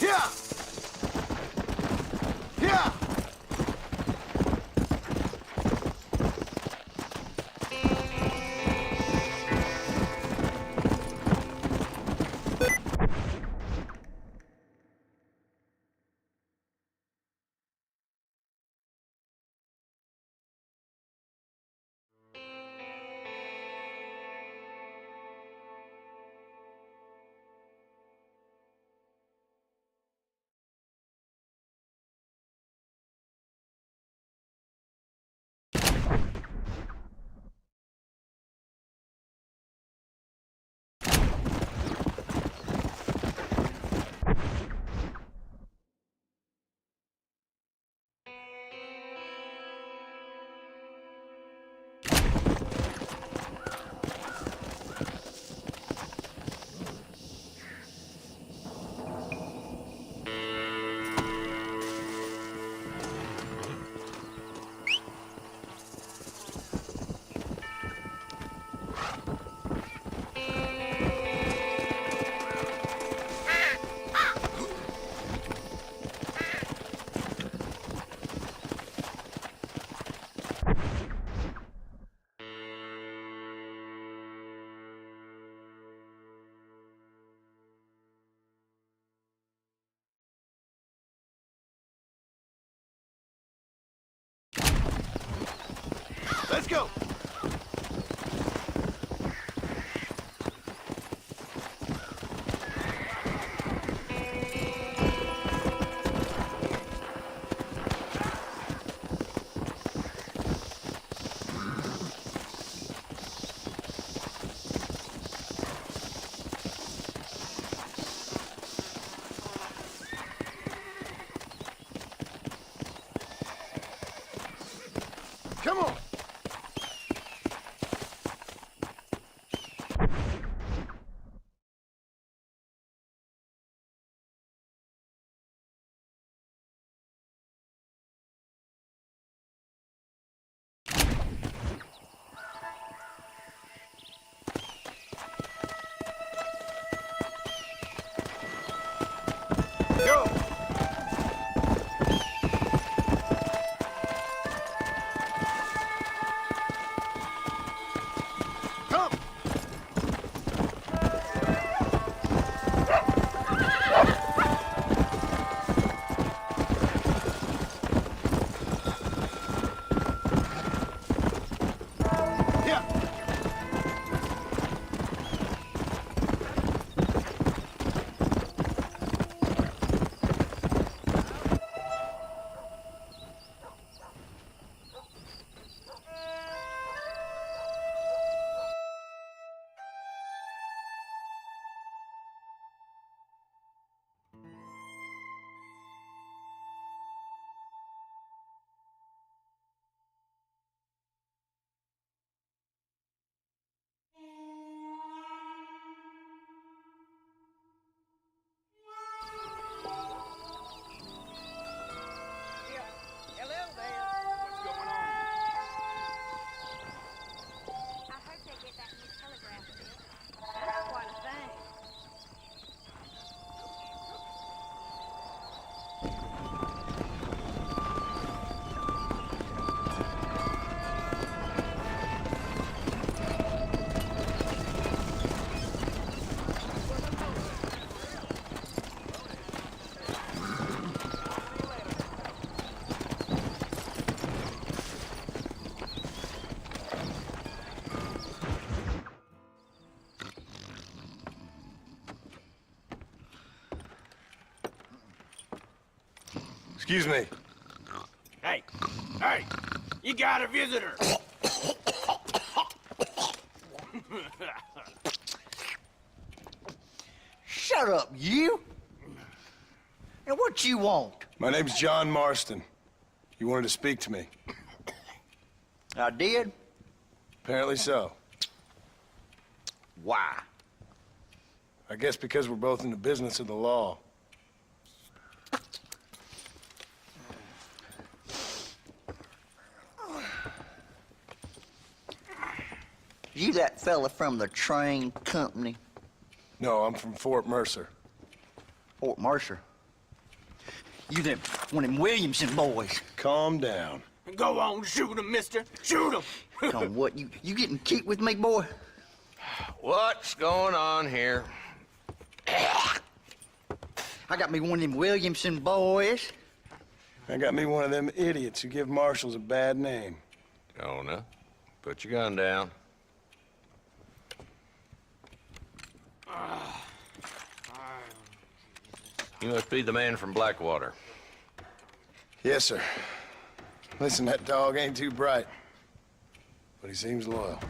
Speaker 6: Yeah! Excuse me.
Speaker 10: Hey, hey, you got a visitor.
Speaker 15: Shut up, you! And what you want?
Speaker 6: My name's John Marston. You wanted to speak to me.
Speaker 15: I did?
Speaker 6: Apparently so.
Speaker 15: Why?
Speaker 6: I guess because we're both in the business of the law.
Speaker 15: You that fella from the train company?
Speaker 6: No, I'm from Fort Mercer.
Speaker 15: Fort Mercer? You them, one of them Williamson boys.
Speaker 6: Calm down.
Speaker 10: Go on, shoot him, mister. Shoot him.
Speaker 15: Come on, what, you getting kicked with me, boy?
Speaker 16: What's going on here?
Speaker 15: I got me one of them Williamson boys.
Speaker 6: I got me one of them idiots who give marshals a bad name.
Speaker 16: Jonah, put your gun down. You must be the man from Blackwater.
Speaker 6: Yes, sir. Listen, that dog ain't too bright, but he seems loyal.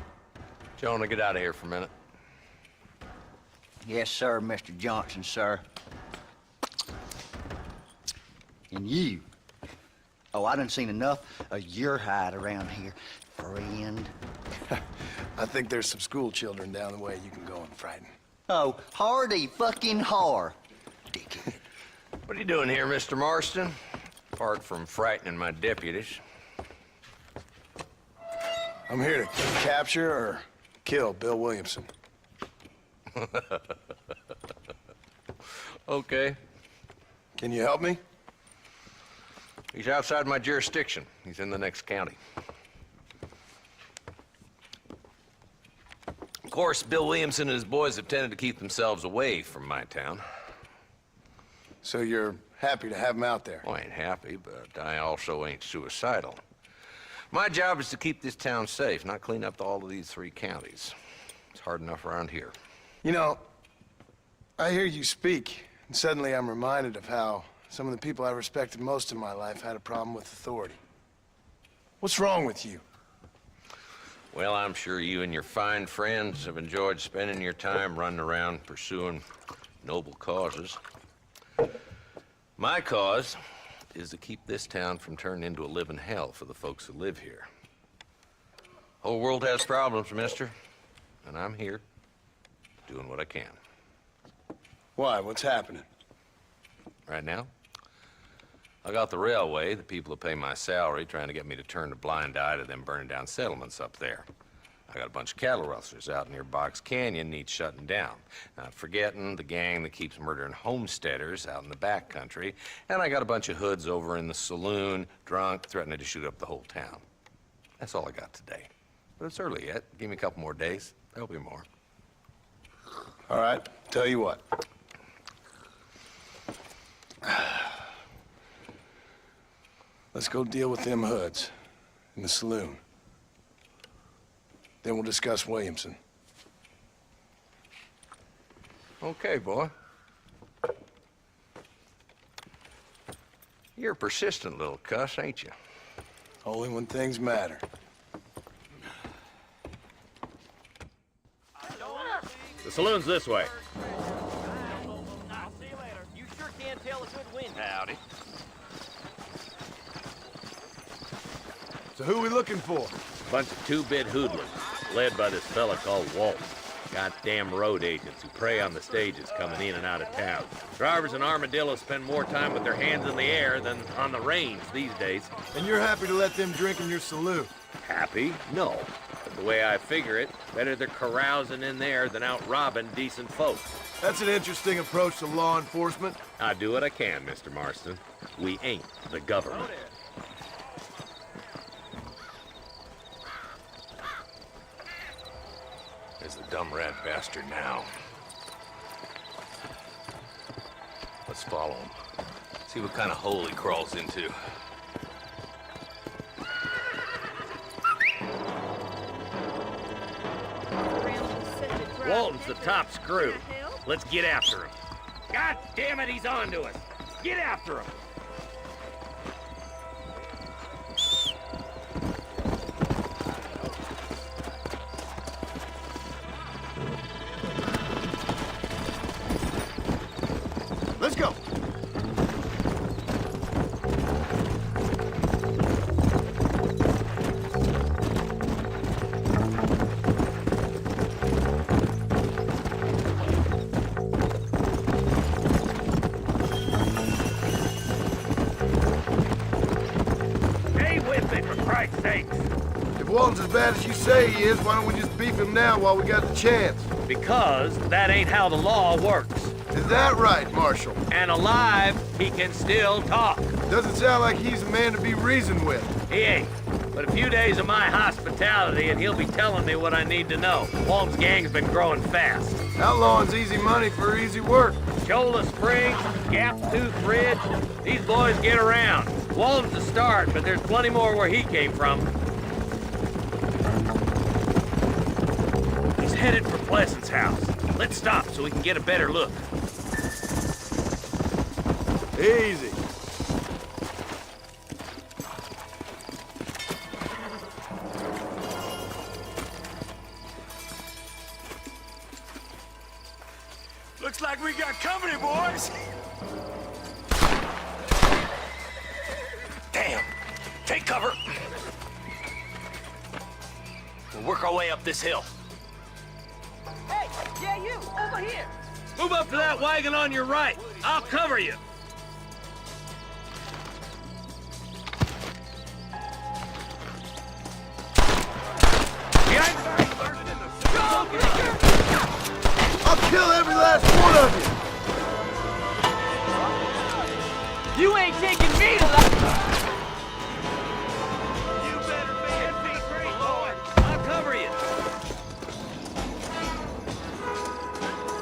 Speaker 16: Jonah, get out of here for a minute.
Speaker 15: Yes, sir, Mr. Johnson, sir. And you. Oh, I done seen enough of your hide around here, friend.
Speaker 6: I think there's some school children down the way you can go and frighten.
Speaker 15: Oh, hardy fucking har. Dickhead.
Speaker 16: What are you doing here, Mr. Marston? Apart from frightening my deputies.
Speaker 6: I'm here to capture or kill Bill Williamson.
Speaker 16: Okay.
Speaker 6: Can you help me?
Speaker 16: He's outside my jurisdiction. He's in the next county. Of course, Bill Williamson and his boys have tended to keep themselves away from my town.
Speaker 6: So you're happy to have him out there?
Speaker 16: Well, I ain't happy, but I also ain't suicidal. My job is to keep this town safe, not clean up all of these 3 counties. It's hard enough around here.
Speaker 6: You know, I hear you speak, and suddenly I'm reminded of how some of the people I respected most in my life had a problem with authority. What's wrong with you?
Speaker 16: Well, I'm sure you and your fine friends have enjoyed spending your time running around pursuing noble causes. My cause is to keep this town from turning into a living hell for the folks who live here. Whole world has problems, mister, and I'm here doing what I can.
Speaker 6: Why? What's happening?
Speaker 16: Right now, I got the railway, the people who pay my salary, trying to get me to turn a blind eye to them burning down settlements up there. I got a bunch of cattle rustlers out near Box Canyon needs shutting down. Not forgetting the gang that keeps murdering homesteaders out in the back country. And I got a bunch of hoods over in the saloon, drunk, threatening to shoot up the whole town. That's all I got today. But it's early yet. Give me a couple more days. There'll be more.
Speaker 6: All right, tell you what. Let's go deal with them hoods in the saloon. Then we'll discuss Williamson.
Speaker 16: Okay, boy. You're a persistent little cuss, ain't you?
Speaker 6: Only when things matter.
Speaker 17: The saloon's this way.
Speaker 11: I'll see you later. You sure can tell a good wind.
Speaker 17: Howdy.
Speaker 6: So who are we looking for?
Speaker 17: Bunch of 2-bit hoodlums, led by this fella called Walt. Goddamn road agents who prey on the stages coming in and out of town. Drivers in Armadillo spend more time with their hands in the air than on the range these days.
Speaker 6: And you're happy to let them drink in your saloon?
Speaker 17: Happy? No. But the way I figure it, better they're carousing in there than out robbing decent folks.
Speaker 6: That's an interesting approach to law enforcement.
Speaker 17: I do what I can, Mr. Marston. We ain't the government.
Speaker 16: There's the dumb rat bastard now. Let's follow him. See what kind of hole he crawls into.
Speaker 17: Walton's the top screw. Let's get after him. God damn it, he's on to us. Get after him. sakes.
Speaker 6: If Walton's as bad as you say he is, why don't we just beef him now while we got the chance?
Speaker 17: Because that ain't how the law works.
Speaker 6: Is that right, Marshal?
Speaker 17: And alive, he can still talk.
Speaker 6: Doesn't sound like he's a man to be reasoned with.
Speaker 17: He ain't. But a few days of my hospitality and he'll be telling me what I need to know. Walton's gang's been growing fast.
Speaker 6: Outlawing's easy money for easy work.
Speaker 17: Shola Springs, Gap Tooth Ridge, these boys get around. Walton's the start, but there's plenty more where he came from. He's headed for Pleasant's house. Let's stop so we can get a better look.
Speaker 6: Easy.
Speaker 8: Looks like we got company, boys. Damn. Take cover. We'll work our way up this hill.
Speaker 11: Hey, yeah, you, over here.
Speaker 17: Move up to that wagon on your right. I'll cover you.
Speaker 6: I'll kill every last one of you!
Speaker 11: You ain't taking me to that.
Speaker 17: You better be a secret, boy. I'll cover you.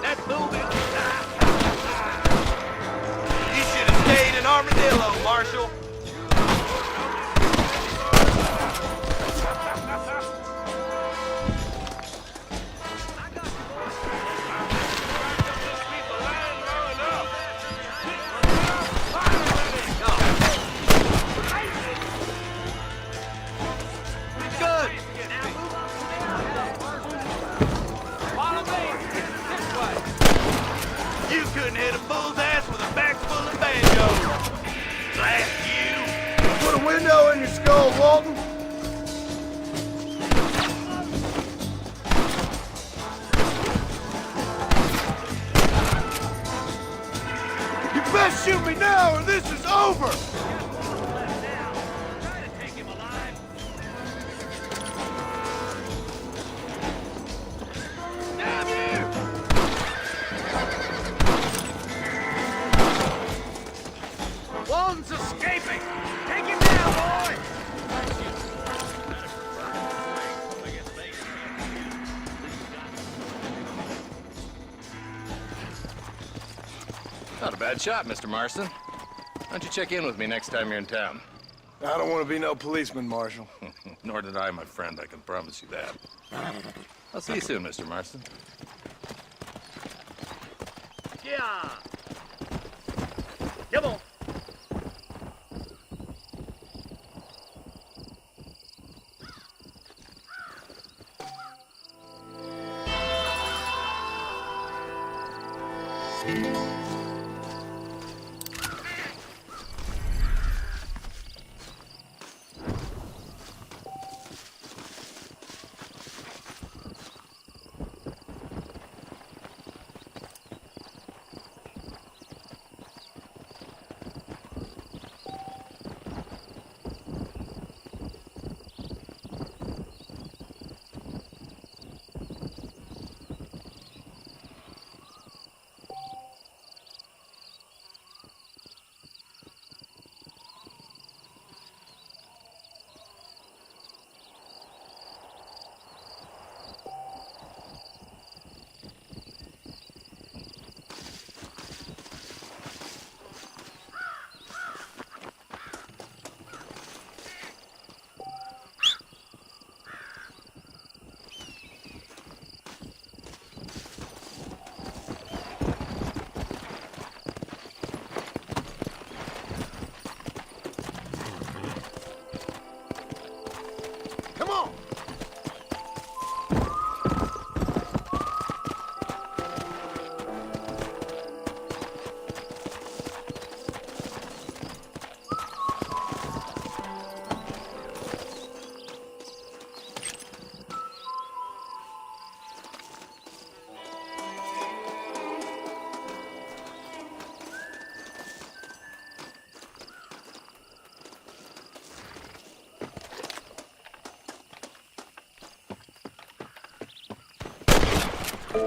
Speaker 17: That's moving.
Speaker 10: You should have stayed in Armadillo, Marshal. Couldn't hit a bull's ass with a bag full of banjos. Blast you!
Speaker 6: Put a window in your skull, Walton. You best shoot me now or this is over!
Speaker 17: Walton's escaping! Take him down, boy!
Speaker 16: Not a bad shot, Mr. Marston. Why don't you check in with me next time you're in town?
Speaker 6: I don't want to be no policeman, Marshal.
Speaker 16: Nor did I, my friend. I can promise you that. I'll see you soon, Mr. Marston.
Speaker 17: Yeah! Come on!
Speaker 6: Tough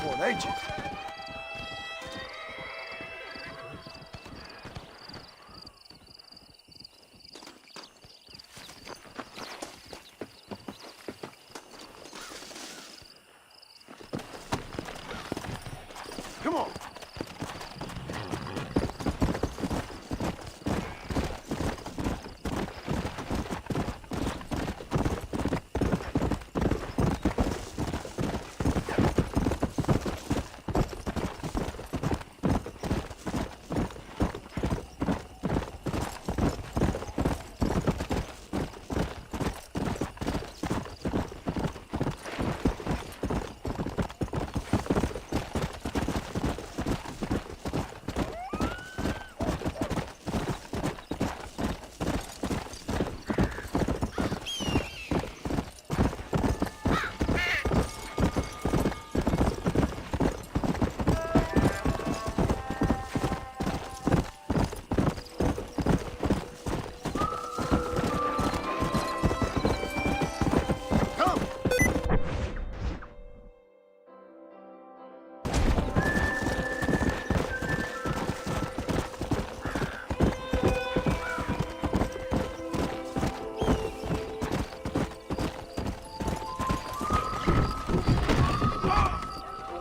Speaker 6: one, ain't you? Come on.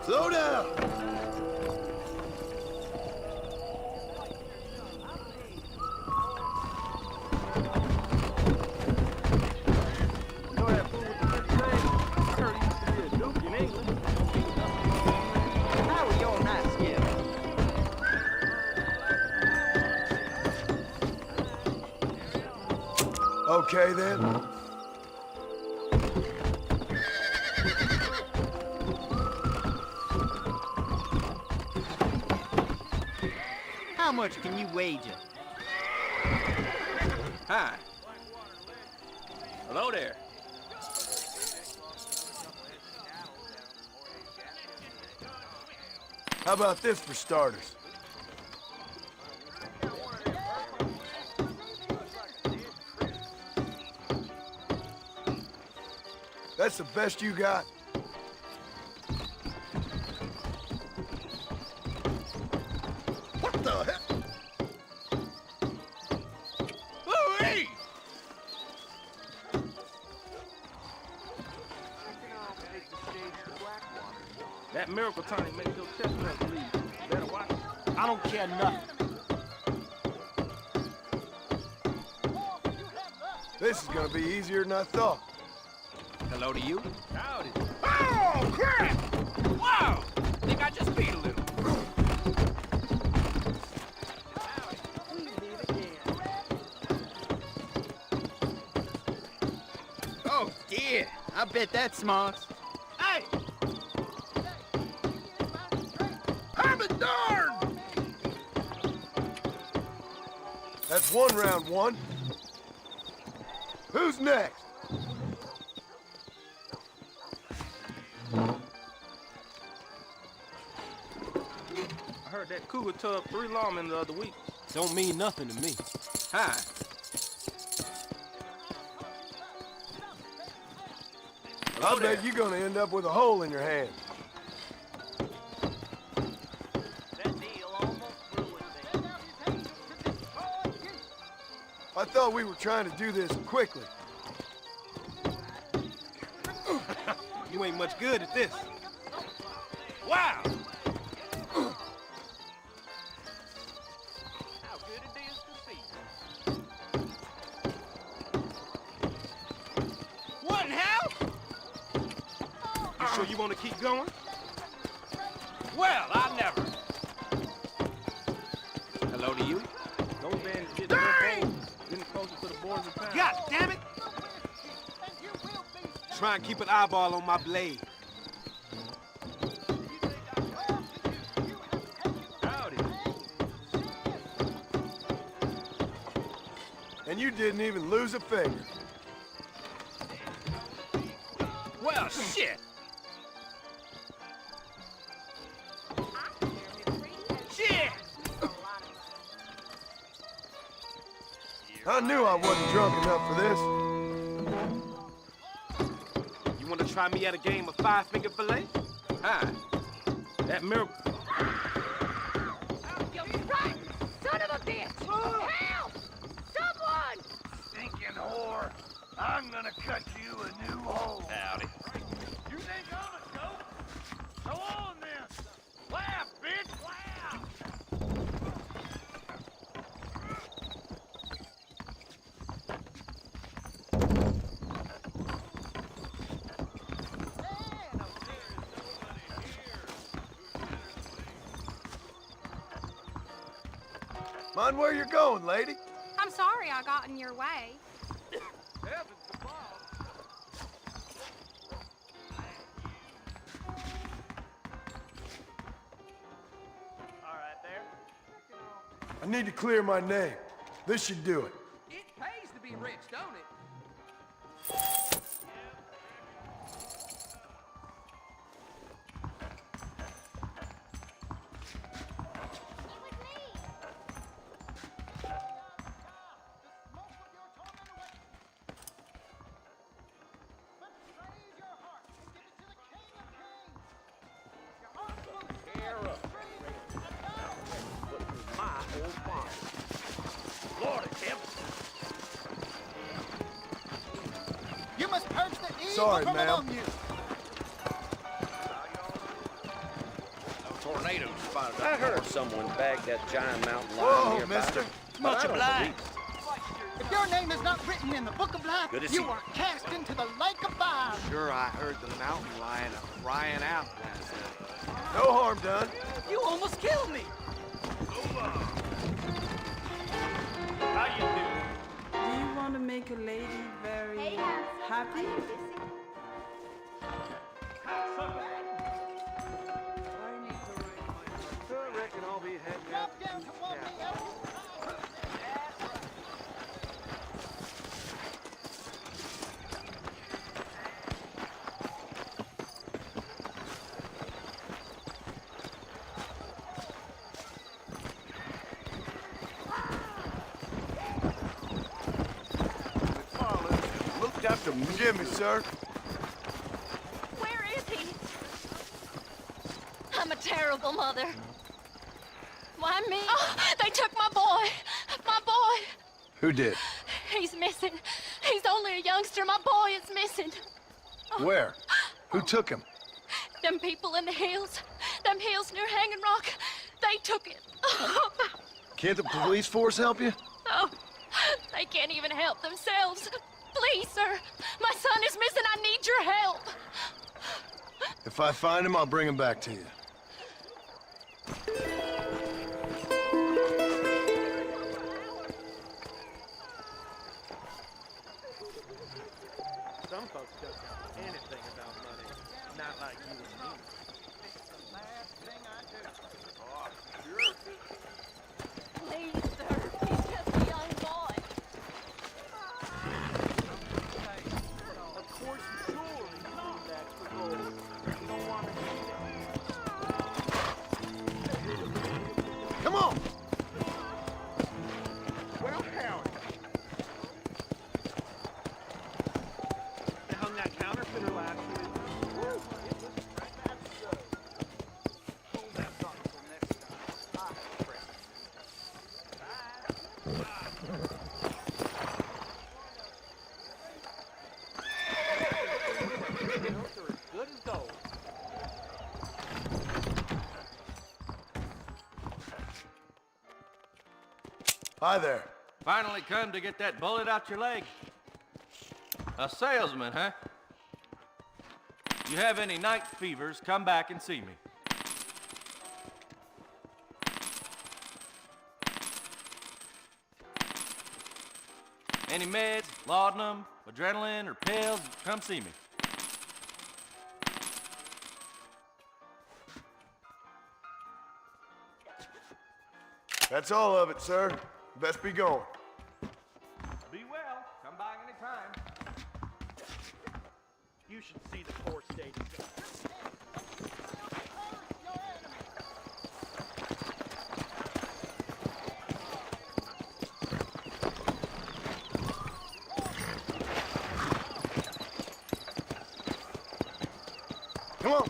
Speaker 6: Slow down! Okay then.
Speaker 18: How much can you wager?
Speaker 5: Hi. Hello there.
Speaker 6: How about this for starters? That's the best you got? What the heck?
Speaker 5: Louie!
Speaker 11: That miracle tonic makes your chestnut bleed. Better watch it. I don't care nothing.
Speaker 6: This is gonna be easier than I thought.
Speaker 18: Hello to you.
Speaker 5: Howdy. Oh, crap! Wow! Think I just beat a little.
Speaker 18: Oh, dear. I bet that's smart.
Speaker 5: Hey! I'm a darn!
Speaker 6: That's one round one. Who's next?
Speaker 11: I heard that cougar tore up 3 lawmen the other week. Don't mean nothing to me.
Speaker 18: Hi.
Speaker 6: I bet you're gonna end up with a hole in your hand. I thought we were trying to do this quickly.
Speaker 11: You ain't much good at this.
Speaker 5: Wow! What in hell?
Speaker 11: You sure you want to keep going?
Speaker 5: Well, I never.
Speaker 18: Hello to you.
Speaker 11: Those bandits get their bones getting closer to the borders of town.
Speaker 18: God damn it!
Speaker 11: Try and keep an eyeball on my blade.
Speaker 5: Howdy.
Speaker 6: And you didn't even lose a finger.
Speaker 5: Well, shit.
Speaker 6: I knew I wasn't drunk enough for this.
Speaker 11: You want to try me at a game of five-finger fillet? Hi. That miracle...
Speaker 12: You rotten son of a bitch! Help! Someone!
Speaker 10: Stinking whore. I'm gonna cut you a new hole.
Speaker 17: Howdy.
Speaker 10: You think I'm a joke? Go on then. Laugh, bitch, laugh.
Speaker 6: Mind where you're going, lady?
Speaker 7: I'm sorry I got in your way.
Speaker 6: I need to clear my name. This should do it.
Speaker 18: It pays to be rich, don't it?
Speaker 19: You must purge the evil
Speaker 6: Sorry,
Speaker 19: from
Speaker 6: ma'am.
Speaker 19: among you.
Speaker 17: Tornadoes spotted. I heard someone bagged that giant mountain lion
Speaker 6: Whoa,
Speaker 17: nearby.
Speaker 6: mister.
Speaker 17: But
Speaker 19: Much
Speaker 17: I don't
Speaker 19: obliged.
Speaker 17: believe it.
Speaker 19: If your name is not written in the book of life,
Speaker 17: Good to see
Speaker 19: you
Speaker 17: you.
Speaker 19: are cast into the lake of fire.
Speaker 13: Sure, I heard the mountain lion crying out last night.
Speaker 6: No harm done.
Speaker 19: You almost killed me.
Speaker 11: How you doing?
Speaker 14: Do you want to make a lady very happy?
Speaker 13: I reckon I'll be heading out.
Speaker 19: Drop down to one knee, Elvis.
Speaker 6: Looked after me. Forgive me, sir.
Speaker 12: Where is he? I'm a terrible mother. Why me? Oh, they took my boy. My boy.
Speaker 6: Who did?
Speaker 12: He's missing. He's only a youngster. My boy is missing.
Speaker 6: Where? Who took him?
Speaker 12: Them people in the hills. Them hills near Hanging Rock. They took it.
Speaker 6: Can't the police force help you?
Speaker 12: Oh, they can't even help themselves. Please, sir. My son is missing. I need your help.
Speaker 6: If I find him, I'll bring him back to you.
Speaker 11: Some folks don't know anything about money. Not like you and me.
Speaker 19: It's the last thing I do.
Speaker 12: Please, sir. He's just a young boy.
Speaker 11: Of course, sure, you know that's the goal. You don't want to do that.
Speaker 6: Come on!
Speaker 11: Well, Howard. They hung that counterfeiter last week. Woo! That's so. Hold that thought until next time. Ah, Those are as good as gold.
Speaker 6: Hi there.
Speaker 18: Finally come to get that bullet out your leg. A salesman, huh? You have any night fevers, come back and see me. Any meds, laudanum, adrenaline, or pills, come see me.
Speaker 6: That's all of it, sir. Best be going.
Speaker 18: Be well. Come by anytime.
Speaker 11: You should see the poor state of things.
Speaker 6: Come on.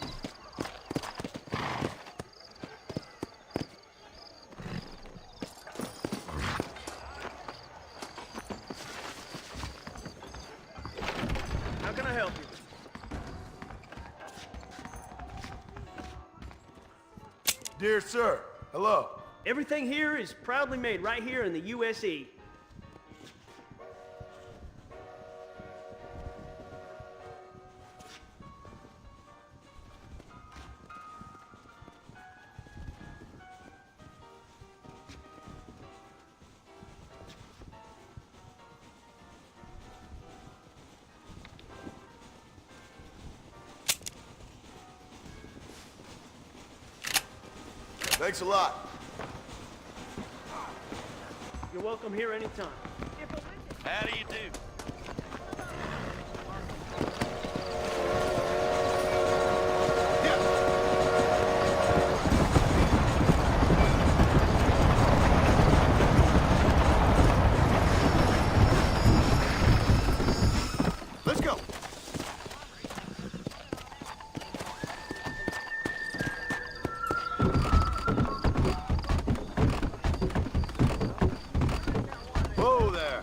Speaker 11: How can I help you?
Speaker 6: Dear sir, hello.
Speaker 11: Everything here is proudly made right here in the USA.
Speaker 6: Thanks a lot.
Speaker 11: You're welcome here anytime.
Speaker 10: How do you do?
Speaker 6: Let's go. Whoa there.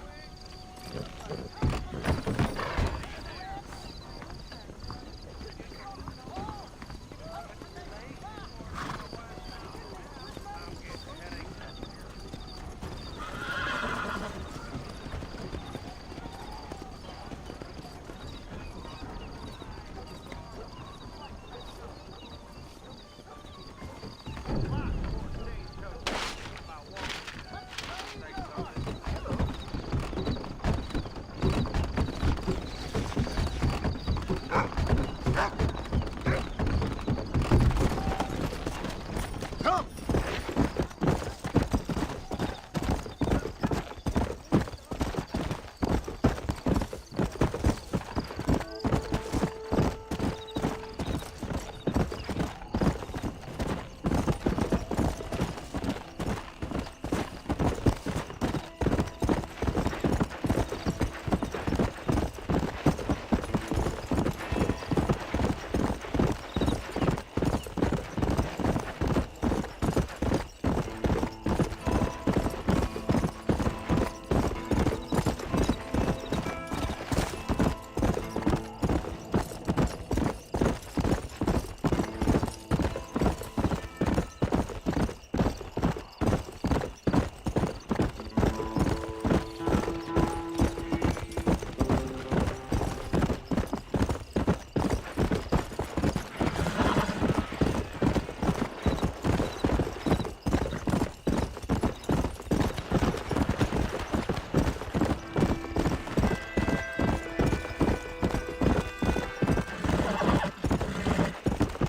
Speaker 6: Come.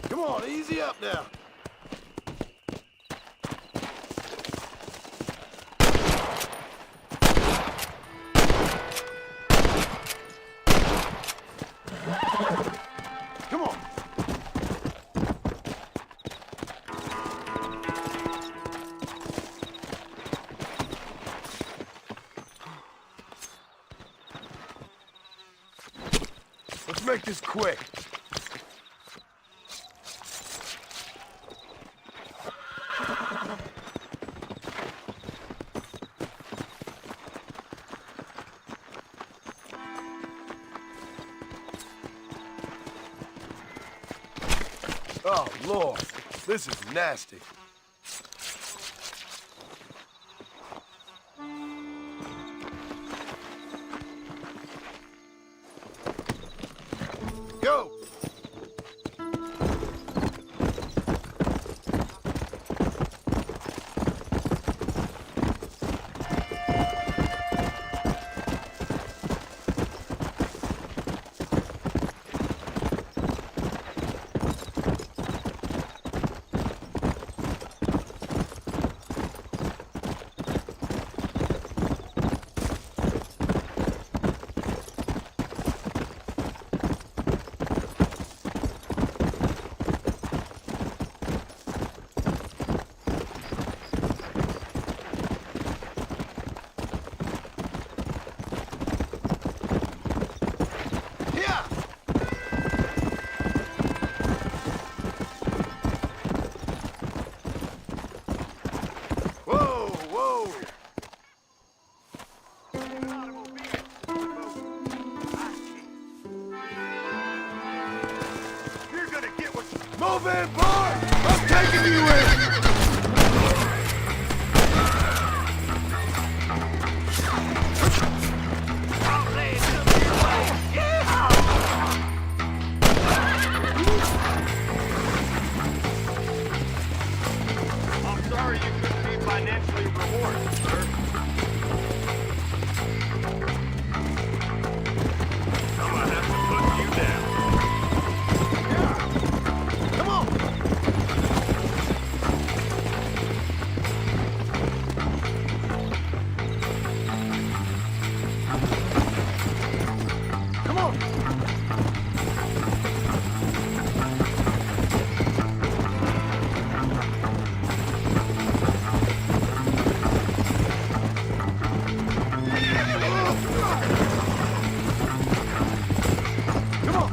Speaker 6: Come on, easy up now. Come on. Let's make this quick. Oh, Lord, this is nasty. Go! Move in, boy! I'm taking you in!
Speaker 11: I'm sorry you couldn't be financially rewarded, sir. I'm gonna have to put you down.
Speaker 6: Come on! Come on! Come on!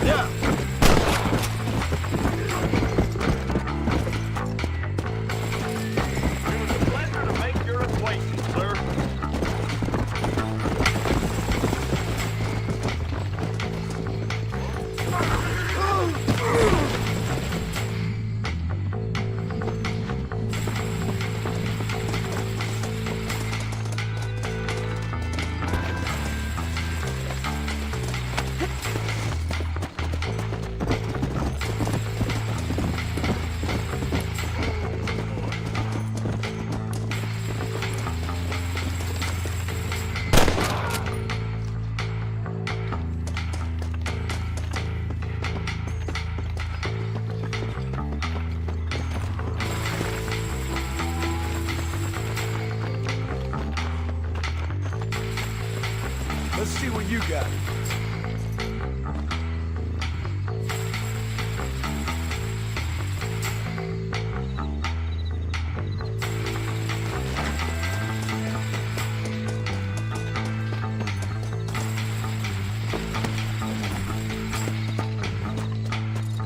Speaker 6: Yeah!
Speaker 11: It was a pleasure to make your acquaintance, sir.
Speaker 6: Let's see what you got.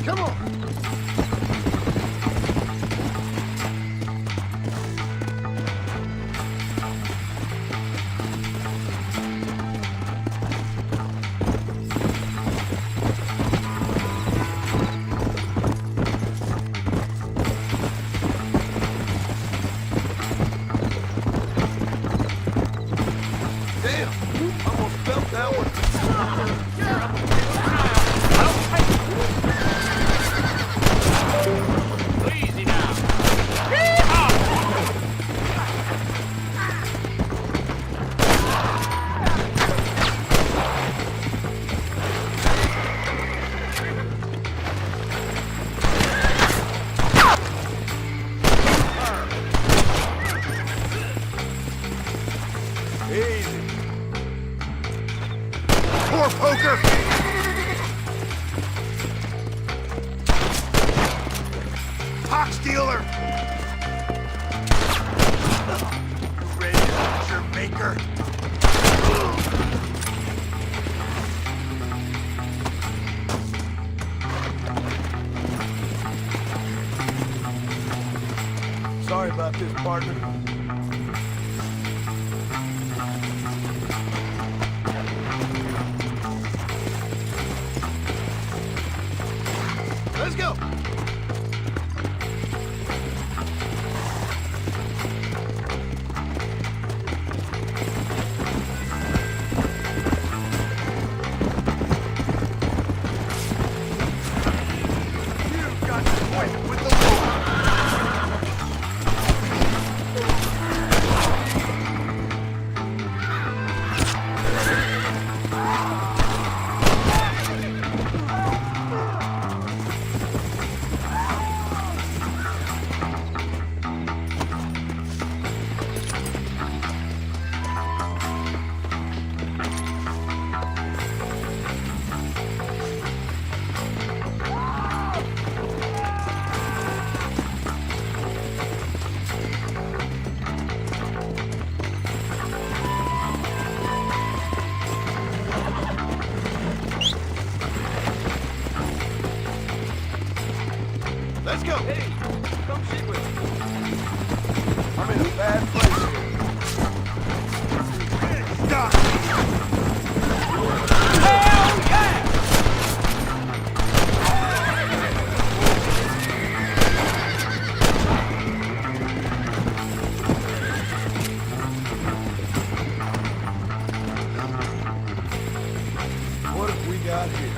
Speaker 6: Come on! Damn! Almost felt that one.
Speaker 11: Easy now.
Speaker 6: Easy. Poor poker! Pox dealer! Ready to meet your maker? Sorry about this, partner. Let's go! You've got to fight with the law! Let's go.
Speaker 11: Hey, come sit with me.
Speaker 6: got here?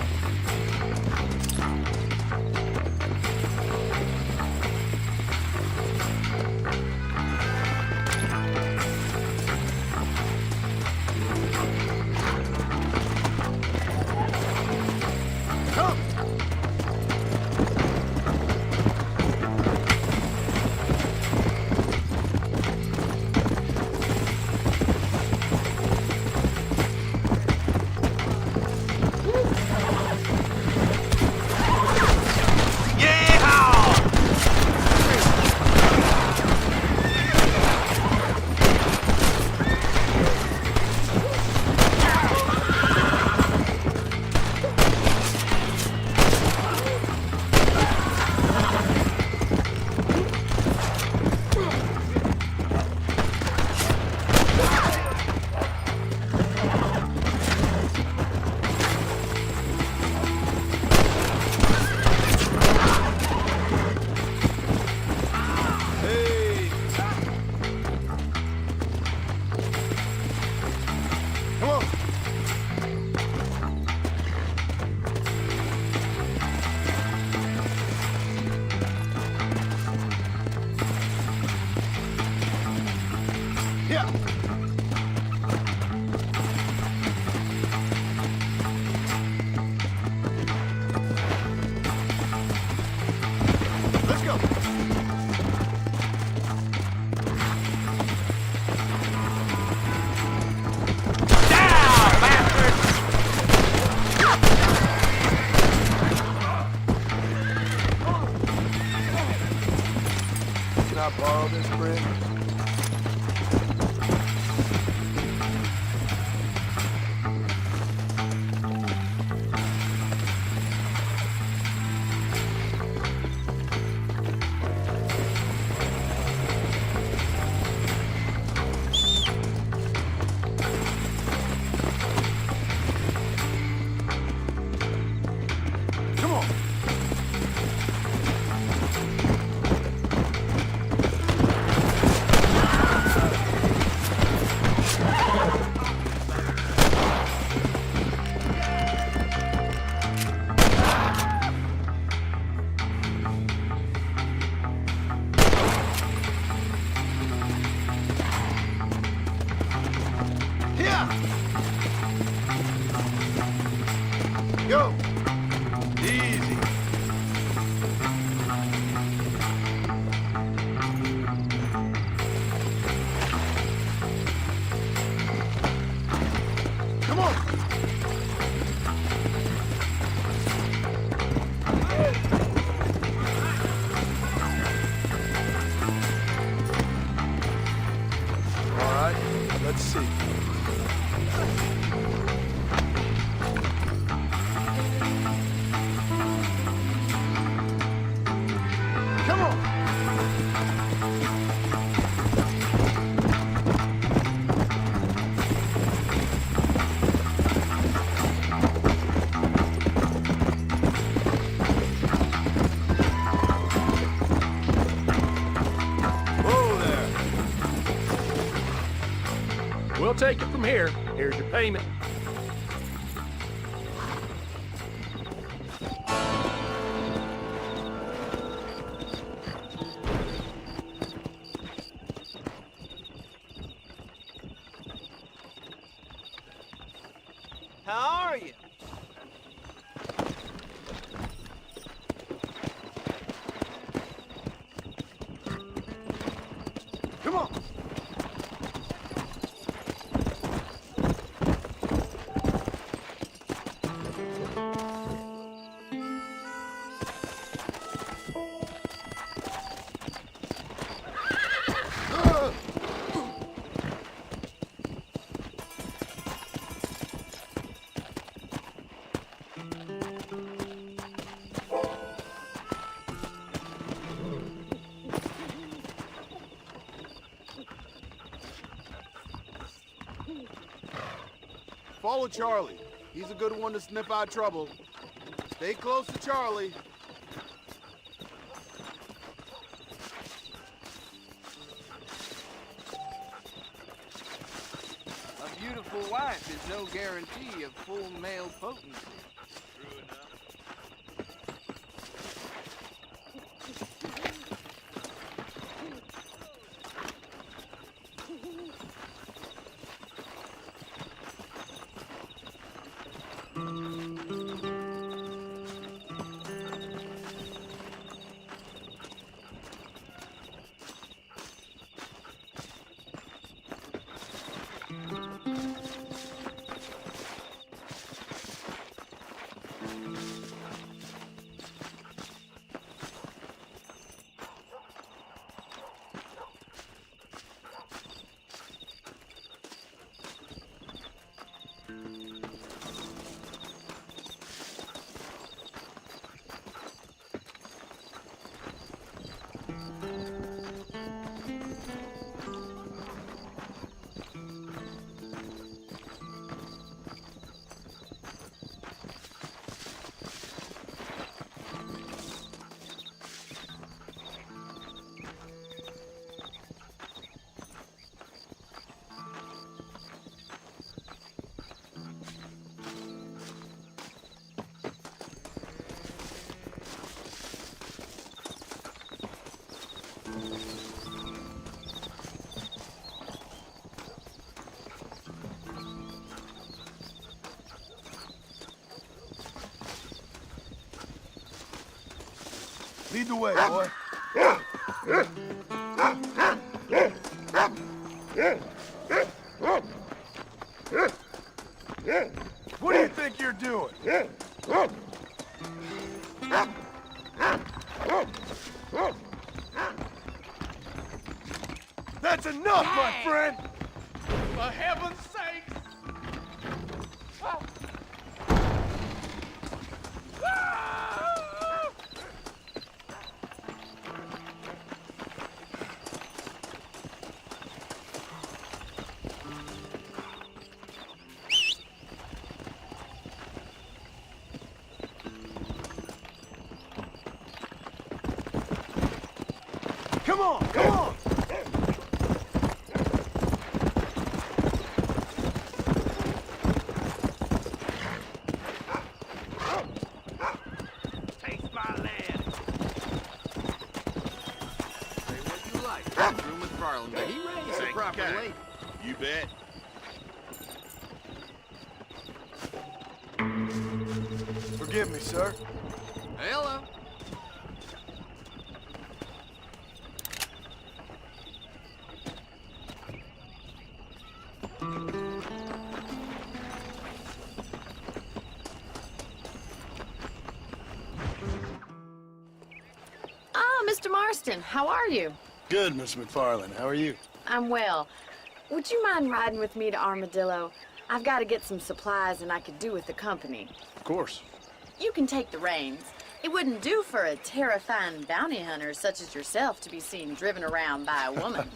Speaker 6: I borrow this, friend? Go! Easy. Come on! All right, let's see.
Speaker 8: We'll take it from here. Here's your payment.
Speaker 11: How are you?
Speaker 6: Come on!
Speaker 20: Follow Charlie. He's a good one to sniff out trouble. Stay close to Charlie.
Speaker 11: A beautiful wife is no guarantee of full male potency.
Speaker 6: Lead the way, boy. What do you think you're doing? That's enough, my friend!
Speaker 10: For heaven's sake!
Speaker 6: Come on, come on!
Speaker 10: Taste my land. Say what you like. Room with Farland, but he raised it properly. You bet.
Speaker 6: Forgive me, sir.
Speaker 10: Hello.
Speaker 9: Mr. Marston, how are you?
Speaker 6: Good, Miss McFarland. How are you?
Speaker 9: I'm well. Would you mind riding with me to Armadillo? I've got to get some supplies and I could do with the company.
Speaker 6: Of course.
Speaker 9: You can take the reins. It wouldn't do for a terrifying bounty hunter such as yourself to be seen driven around by a woman.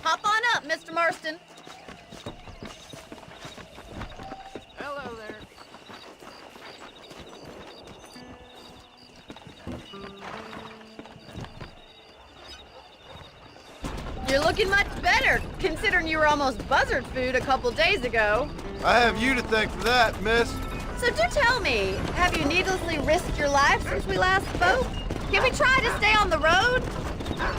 Speaker 12: Hop on up, Mr. Marston.
Speaker 10: Hello there.
Speaker 12: You're looking much better, considering you were almost buzzard food a couple days ago.
Speaker 6: I have you to thank for that, miss.
Speaker 12: So do tell me, have you needlessly risked your life since we last spoke? Can we try to stay on the road?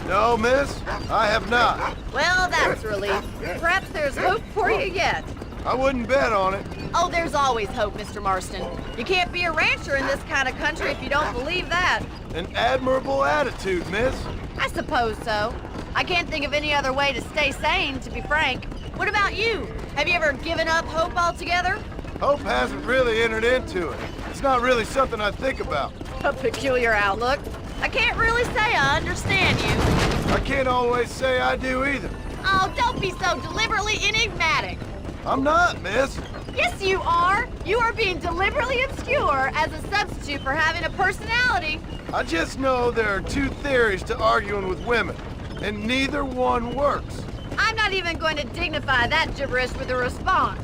Speaker 6: No, miss, I have not.
Speaker 12: Well, that's a relief. Perhaps there's hope for you yet.
Speaker 6: I wouldn't bet on it.
Speaker 12: Oh, there's always hope, Mr. Marston. You can't be a rancher in this kind of country if you don't believe that.
Speaker 6: An admirable attitude, miss.
Speaker 12: I suppose so. I can't think of any other way to stay sane, to be frank. What about you? Have you ever given up hope altogether?
Speaker 6: Hope hasn't really entered into it. It's not really something I think about.
Speaker 12: A peculiar outlook. I can't really say I understand you.
Speaker 6: I can't always say I do either.
Speaker 12: Oh, don't be so deliberately enigmatic.
Speaker 6: I'm not, miss.
Speaker 12: Yes, you are. You are being deliberately obscure as a substitute for having a personality.
Speaker 6: I just know there are two theories to arguing with women, and neither one works.
Speaker 12: I'm not even going to dignify that gibberish with a response.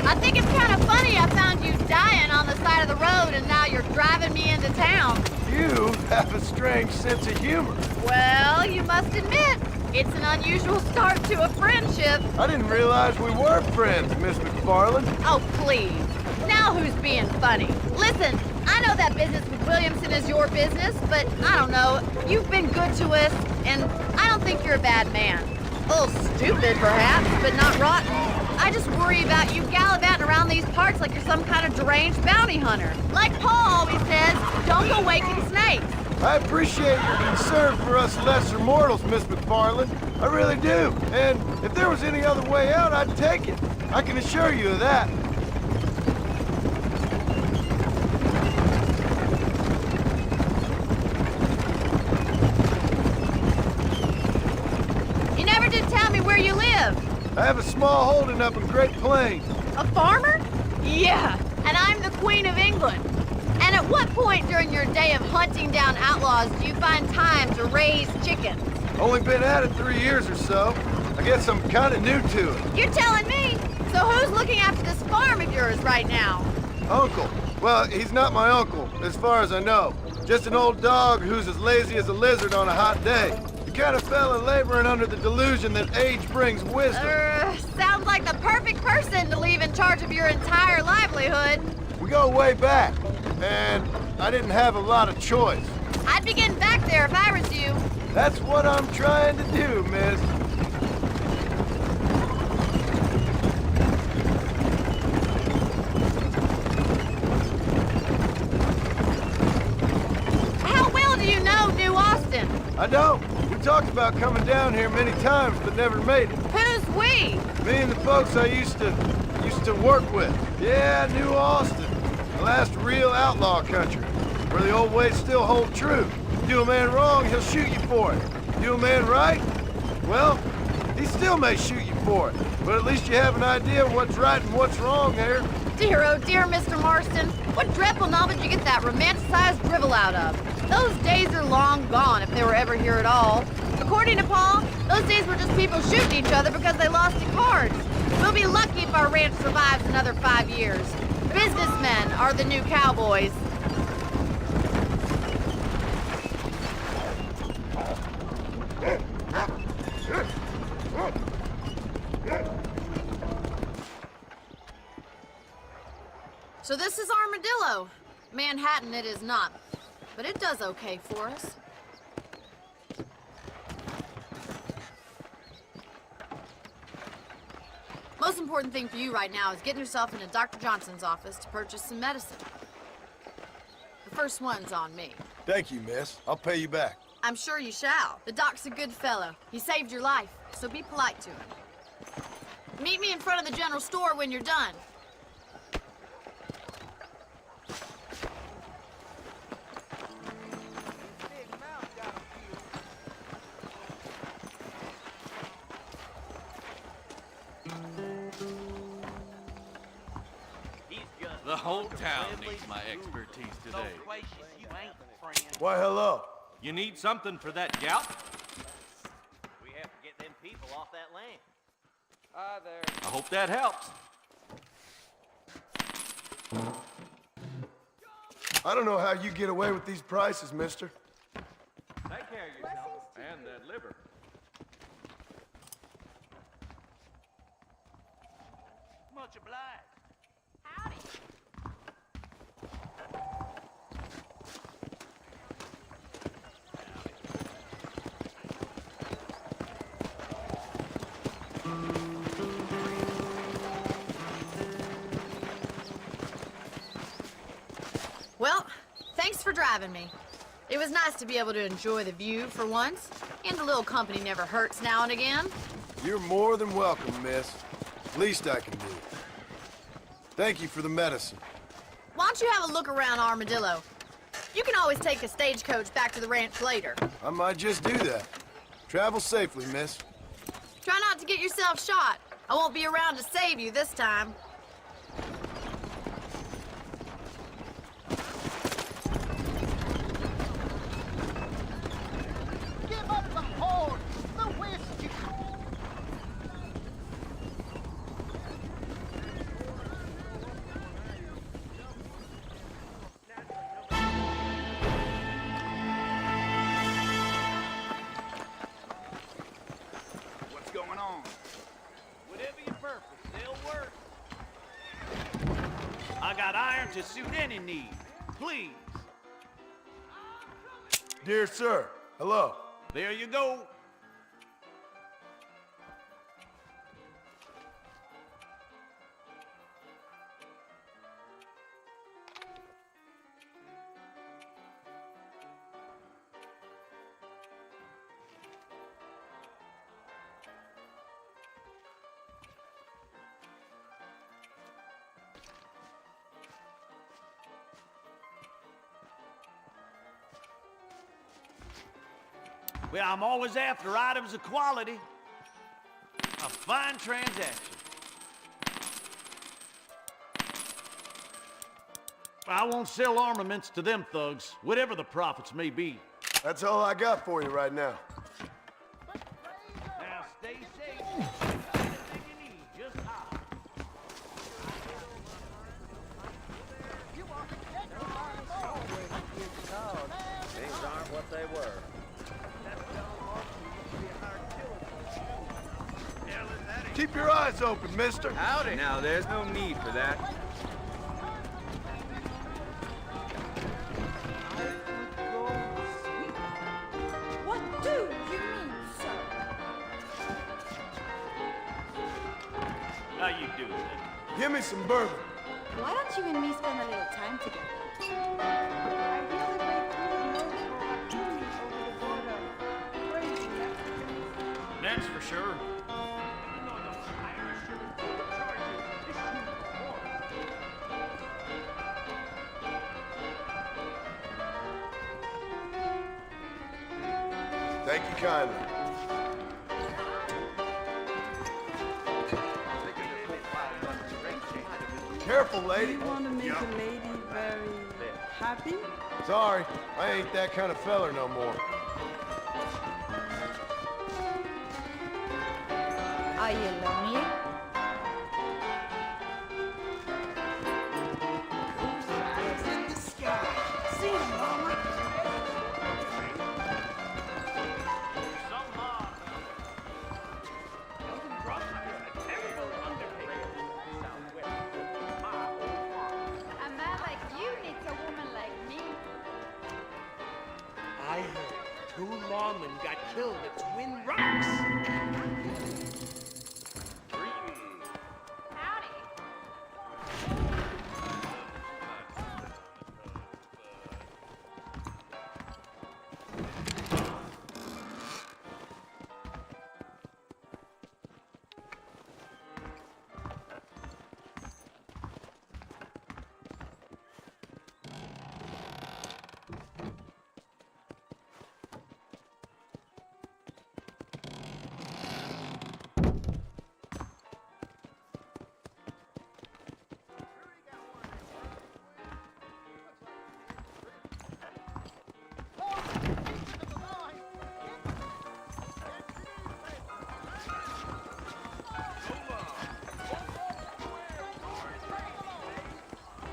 Speaker 12: I think it's kind of funny I found you dying on the side of the road and now you're driving me into town.
Speaker 6: You you have a strange sense of humor.
Speaker 12: Well, you must admit, it's an unusual start to a friendship.
Speaker 6: I didn't realize we were friends, Miss McFarland.
Speaker 12: Oh, please. Now who's being funny? Listen, I know that business with Williamson is your business, but I don't know. You've been good to us, and I don't think you're a bad man. A little stupid, perhaps, but not rotten. I just worry about you gallivanting around these parts like you're some kind of deranged bounty hunter. Like Paul always says, don't go waking snakes.
Speaker 6: I appreciate your concern for us lesser mortals, Miss McFarland. I really do. And if there was any other way out, I'd take it. I can assure you of that.
Speaker 12: You never did tell me where you live.
Speaker 6: I have a small holding up in Great Plains.
Speaker 12: A farmer? Yeah, and I'm the Queen of England. And at what point during your day of hunting down outlaws do you find time to raise chickens?
Speaker 6: Only been at it 3 years or so. I guess I'm kind of new to it.
Speaker 12: You're telling me? So who's looking after this farm of yours right now?
Speaker 6: Uncle. Well, he's not my uncle, as far as I know. Just an old dog who's as lazy as a lizard on a hot day. The kind of fella laboring under the delusion that age brings wisdom.
Speaker 12: Sounds like the perfect person to leave in charge of your entire livelihood.
Speaker 6: We go way back, and I didn't have a lot of choice.
Speaker 12: I'd be getting back there if I was you.
Speaker 6: That's what I'm trying to do, miss.
Speaker 12: How well do you know New Austin?
Speaker 6: I don't. We talked about coming down here many times, but never made it.
Speaker 12: Who's we?
Speaker 6: Me and the folks I used to work with. Yeah, New Austin. The last real outlaw country, where the old ways still hold true. Do a man wrong, he'll shoot you for it. Do a man right? Well, he still may shoot you for it. But at least you have an idea of what's right and what's wrong there.
Speaker 12: Dear, oh dear, Mr. Marston. What dreadful novel did you get that romanticized drivel out of? Those days are long gone, if they were ever here at all. According to Paul, those days were just people shooting each other because they lost at cards. We'll be lucky if our ranch survives another 5 years. Businessmen are the new cowboys. So this is Armadillo. Manhattan it is not, but it does okay for us. Most important thing for you right now is getting yourself into Dr. Johnson's office to purchase some medicine. The first one's on me.
Speaker 6: Thank you, miss. I'll pay you back.
Speaker 12: I'm sure you shall. The doc's a good fellow. He saved your life, so be polite to him. Meet me in front of the general store when you're done.
Speaker 18: The whole town needs my expertise today.
Speaker 6: Why, hello.
Speaker 18: You need something for that gout?
Speaker 19: We have to get them people off that land.
Speaker 11: Hi there.
Speaker 18: I hope that helps.
Speaker 6: I don't know how you get away with these prices, mister.
Speaker 18: Take care of yourself. And that liver.
Speaker 19: Much obliged.
Speaker 7: Howdy.
Speaker 12: Well, thanks for driving me. It was nice to be able to enjoy the view for once, and a little company never hurts now and again.
Speaker 6: You're more than welcome, miss. Least I can do. Thank you for the medicine.
Speaker 12: Why don't you have a look around Armadillo? You can always take a stagecoach back to the ranch later.
Speaker 6: I might just do that. Travel safely, miss.
Speaker 12: Try not to get yourself shot. I won't be around to save you this time.
Speaker 19: Give up the horn, the whiskey.
Speaker 10: to suit any need. Please.
Speaker 6: Dear sir, hello.
Speaker 10: There you go. Well, I'm always after items of quality. A fine transaction. I won't sell armaments to them thugs, whatever the profits may be.
Speaker 6: That's all I got for you right now.
Speaker 10: Now stay safe. Anything you need, just holler.
Speaker 17: Things aren't what they were.
Speaker 6: Keep your eyes open, mister.
Speaker 11: Howdy. Now, there's no need for that.
Speaker 12: What do you mean, sir?
Speaker 10: How you doing?
Speaker 6: Give me some bourbon.
Speaker 7: Why don't you and me spend a little time together?
Speaker 10: That's for sure.
Speaker 6: Thank you kindly. Careful, lady.
Speaker 14: You want to make a lady very happy?
Speaker 6: Sorry, I ain't that kind of feller no more.
Speaker 7: Are you lonely? A man like you needs a woman like me.
Speaker 13: I heard 2 lawmen got killed at Twin Rocks.
Speaker 7: Howdy.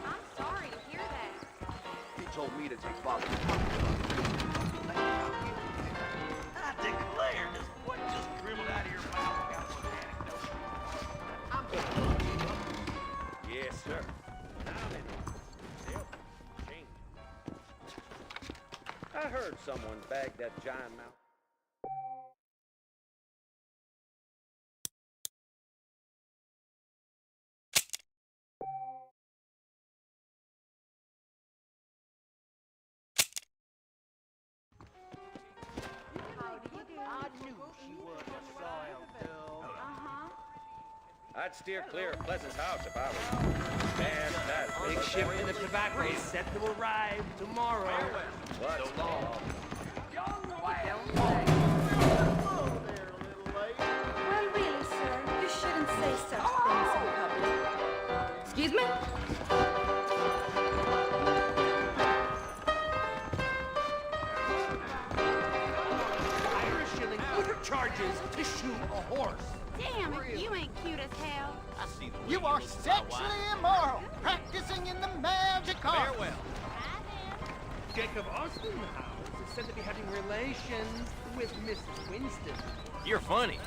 Speaker 7: I'm sorry to hear that.
Speaker 13: He told me to take Father.
Speaker 10: I declare, this what just dribbled out of your mouth. Got one anecdote.
Speaker 17: Yes, sir. Now then, still change. I heard someone bagged that giant mouth.
Speaker 13: I knew she was a soil girl.
Speaker 17: I'd steer clear of Pleasant's house if I was. Man, that
Speaker 13: Big shipment of tobacco is set to arrive tomorrow.
Speaker 17: What? So long.
Speaker 12: Well, really, sir, you shouldn't say such things in public. Excuse me?
Speaker 13: Irish shilling overcharges to shoot a horse.
Speaker 7: Damn, if you ain't cute as hell.
Speaker 10: I see the
Speaker 19: You are sexually immoral, practicing in the magic art.
Speaker 10: farewell.
Speaker 11: Jacob Austin House is said to be having relations with Miss Winston.
Speaker 10: You're funny.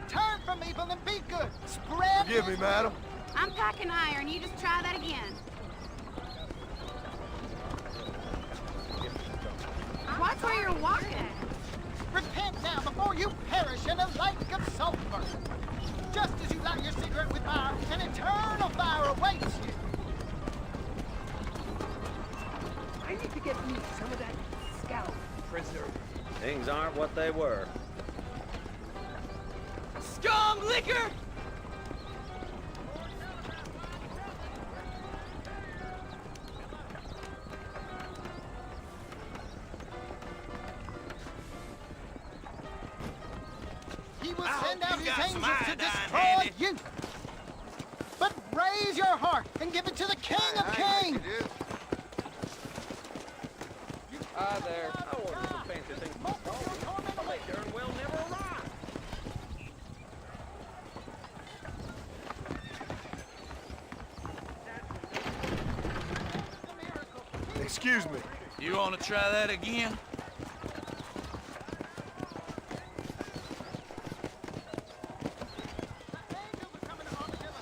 Speaker 19: Turn from evil and be good. Spread
Speaker 6: Forgive me, madam.
Speaker 7: I'm packing iron. You just try that again. Watch where you're walking.
Speaker 19: Repent now before you perish in a lake of sulfur. Just as you light your cigarette with fire, an eternal fire awaits you.
Speaker 11: I need to get me some of that scalp, prisoner.
Speaker 17: Things aren't what they were.
Speaker 11: Strong liquor!
Speaker 19: He will send out his angels to destroy you. But raise your heart and give it to the King of Kings.
Speaker 11: Hi there. I ordered some fancy things from Stone. But they darn well never arrived.
Speaker 6: Excuse me.
Speaker 10: You want to try that again?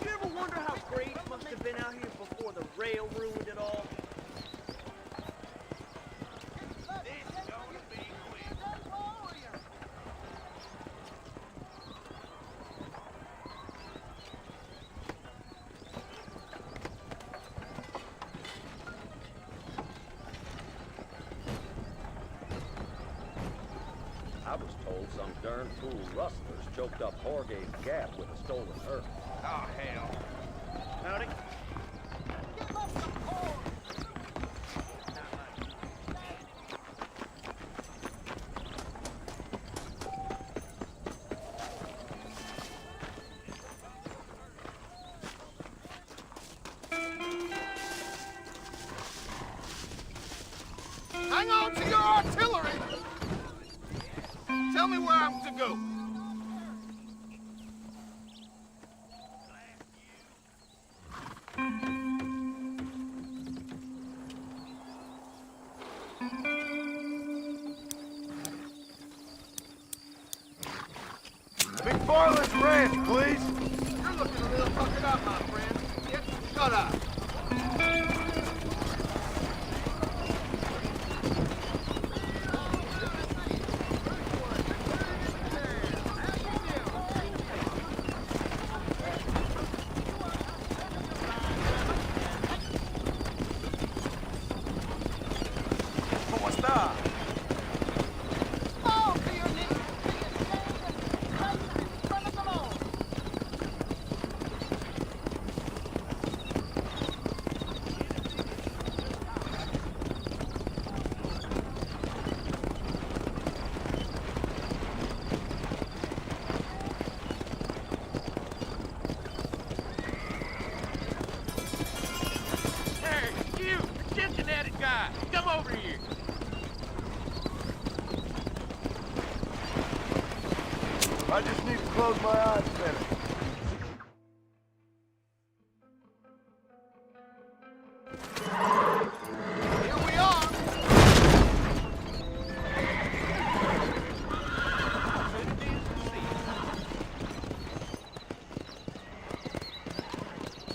Speaker 11: You ever wonder how great it must have been out here before the rail ruined it all?
Speaker 17: I was told some darn fool rustlers choked up Horgate's Gap with a stolen earth.
Speaker 11: Oh, hell. Howdy.
Speaker 20: Hang on to your artillery! Tell me where I'm to go.
Speaker 6: McFarland's Ranch, please.
Speaker 20: You're looking a little fucking up, my friend. Get shut up.
Speaker 11: ¿Cómo está?
Speaker 19: Oh, for your little right in front of them all.
Speaker 11: Hey, you! Cincinnati guy! Come over here!
Speaker 6: I just need to close my eyes a minute.
Speaker 20: Here we are.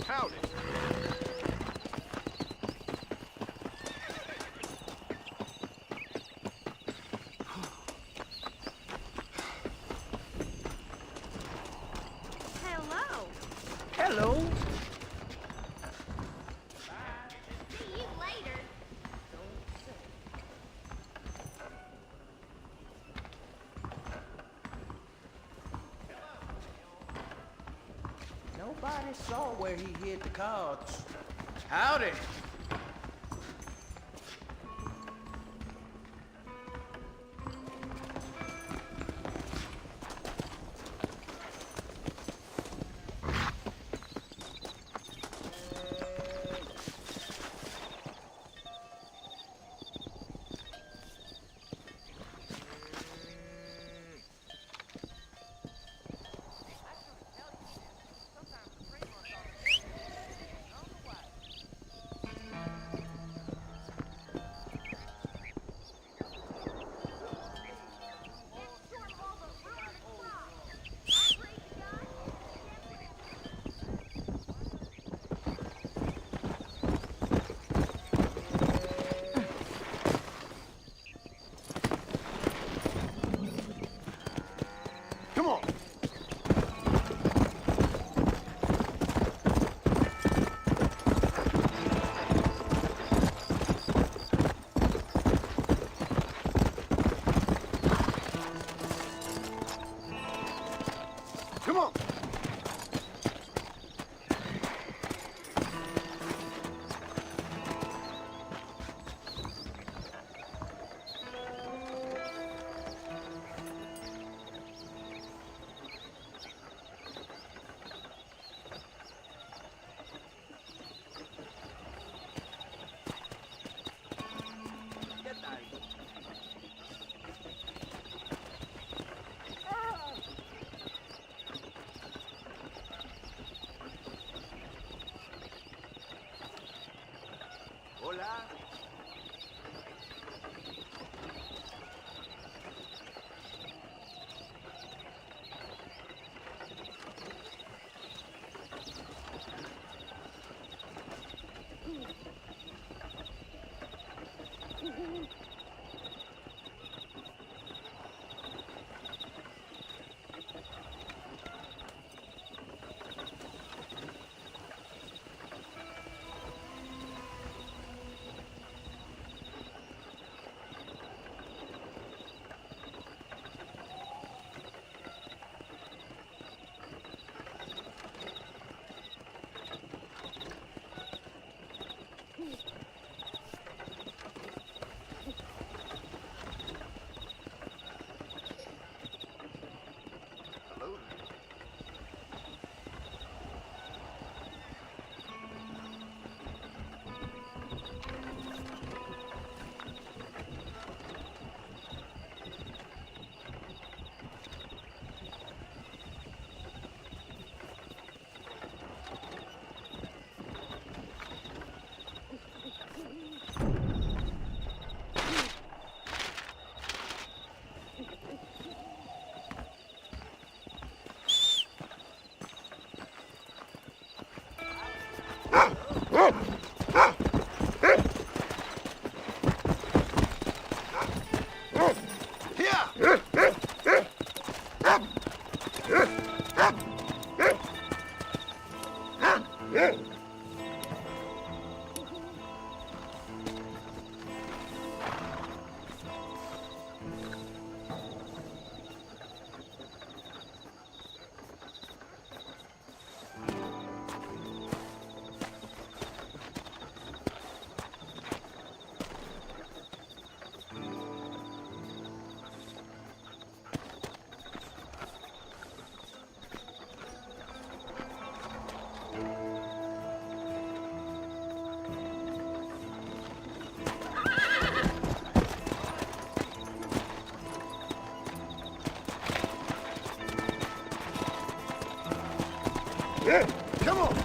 Speaker 11: Howdy.
Speaker 7: Hello.
Speaker 11: Hello.
Speaker 7: See you later.
Speaker 11: Nobody saw where he hid the cards. Howdy.
Speaker 6: Yeah, come on.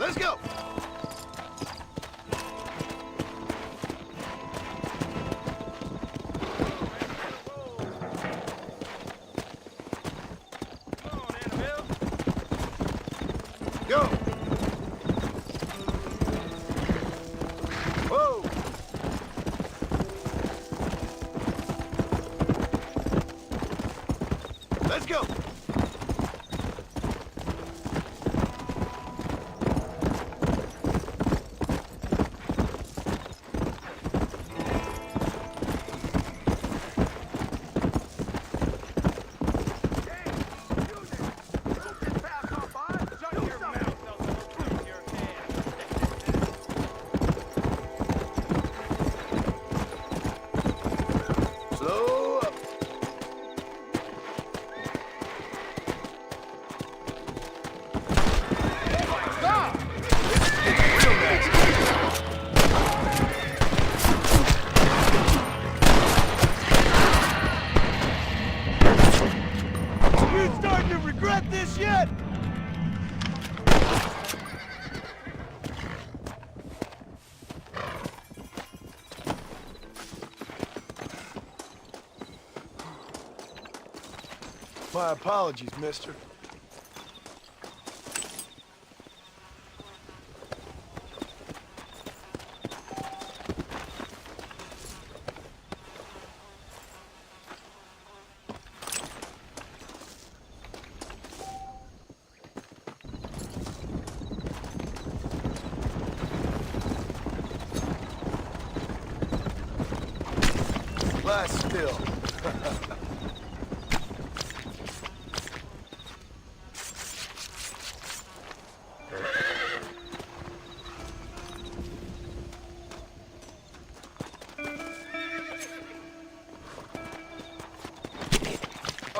Speaker 6: Let's go! Go! Whoa! Let's go! Slow up. Stop! This is getting real nasty.
Speaker 10: You starting to regret this yet?
Speaker 6: My apologies, mister. Glass still.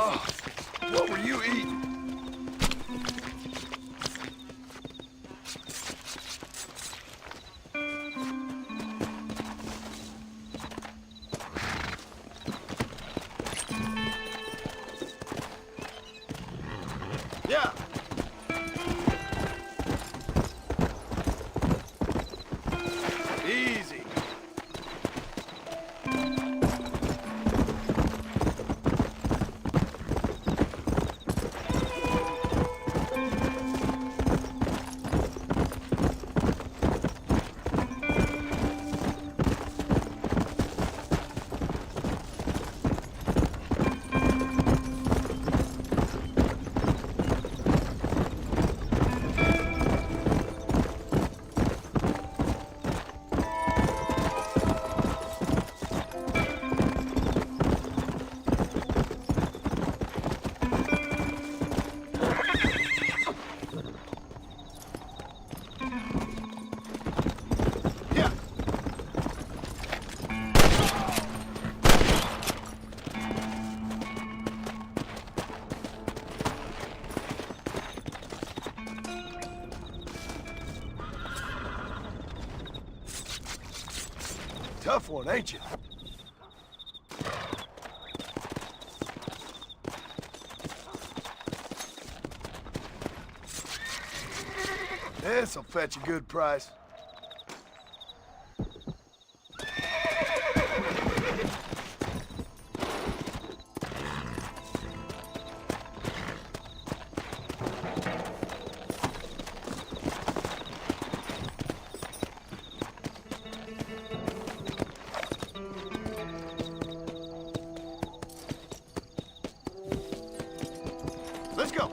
Speaker 6: Oh, what were you eating? Yeah. Easy. Tough one, ain't you? This'll fetch a good price. Let's go.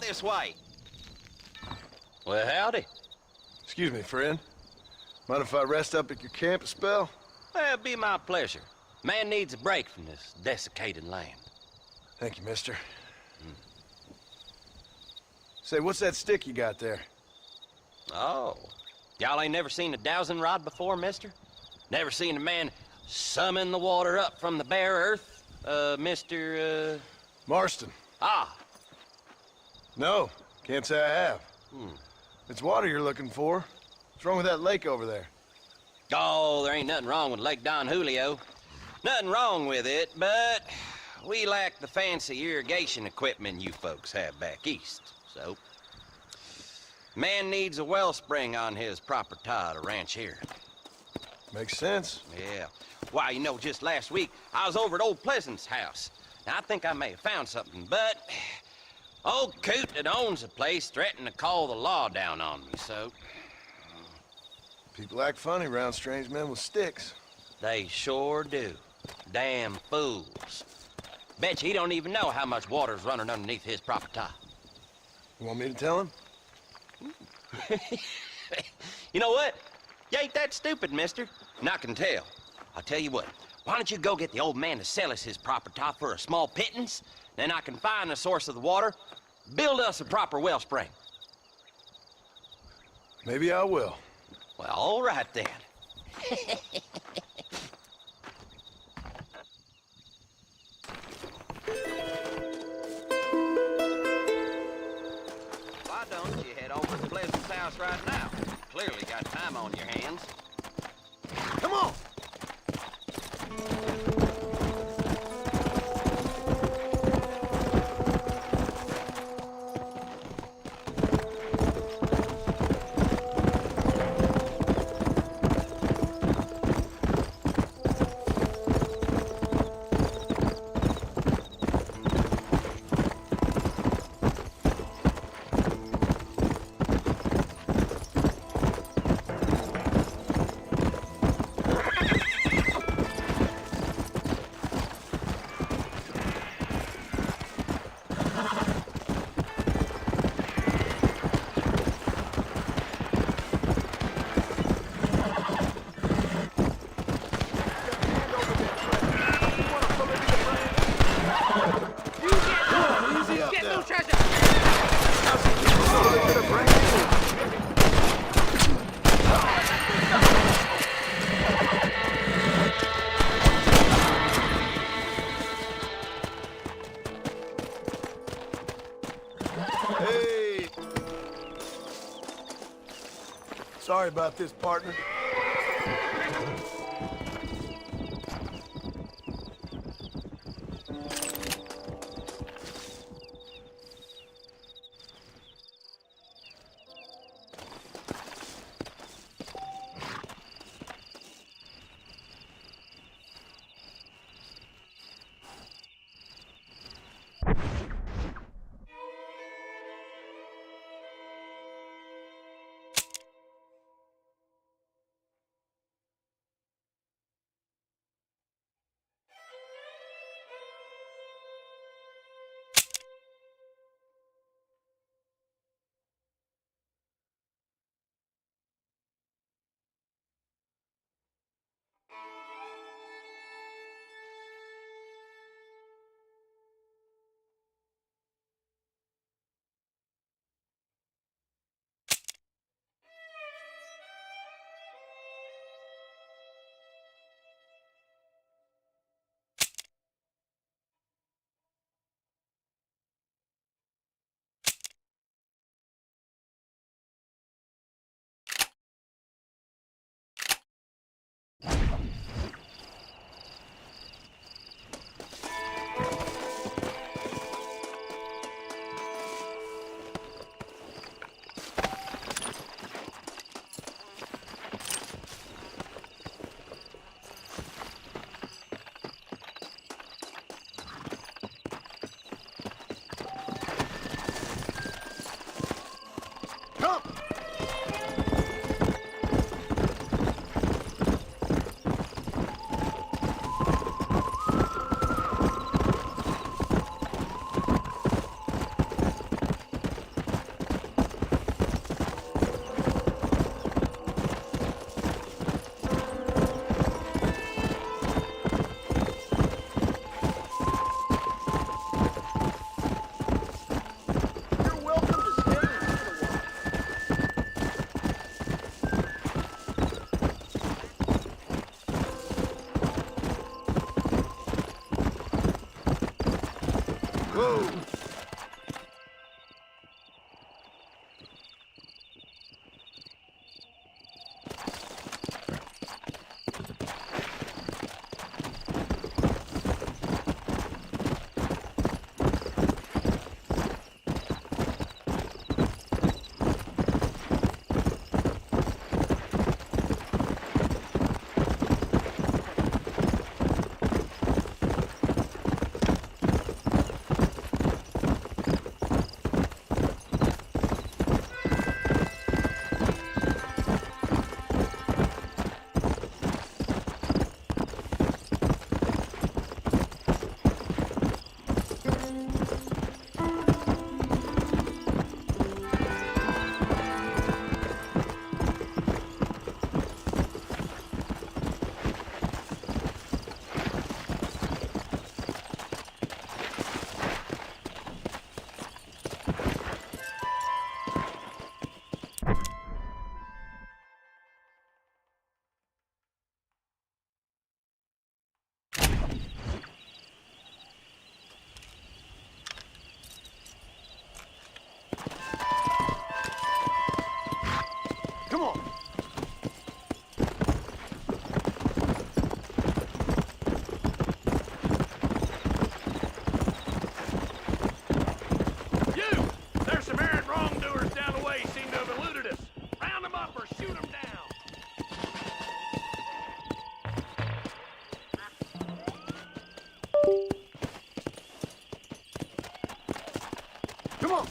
Speaker 21: this way.
Speaker 16: Well, howdy.
Speaker 6: Excuse me, friend. Mind if I rest up at your camp a spell?
Speaker 21: Well, it'd be my pleasure. Man needs a break from this desiccated land.
Speaker 6: Thank you, mister. Say, what's that stick you got there?
Speaker 21: Oh. Y'all ain't never seen a dowsing rod before, mister? Never seen a man summon the water up from the bare earth? Mr.
Speaker 6: Marston.
Speaker 21: Ah.
Speaker 6: No, can't say I have. It's water you're looking for. What's wrong with that lake over there?
Speaker 21: Oh, there ain't nothing wrong with Lake Don Julio. Nothing wrong with it, but we lack the fancy irrigation equipment you folks have back east, so... Man needs a wellspring on his property to ranch here.
Speaker 6: Makes sense.
Speaker 21: Yeah. Why, you know, just last week, I was over at old Pleasant's house. Now, I think I may have found something, but... Old Coot that owns the place threatened to call the law down on me, so...
Speaker 6: People act funny around strange men with sticks.
Speaker 21: They sure do. Damn fools. Bet you he don't even know how much water's running underneath his property.
Speaker 6: You want me to tell him?
Speaker 21: You know what? You ain't that stupid, mister. And I can tell. I'll tell you what. Why don't you go get the old man to sell us his property for a small pittance? Then I can find the source of the water, build us a proper wellspring.
Speaker 6: Maybe I will.
Speaker 21: Well, all right then. Why don't you head over to Pleasant's house right now? Clearly got time on your hands.
Speaker 6: Come on! Sorry about this, partner. Whoa! Come on.
Speaker 5: You! There's some errant wrongdoers down the way seem to have eluded us. Round them up or shoot them down.
Speaker 6: Come on.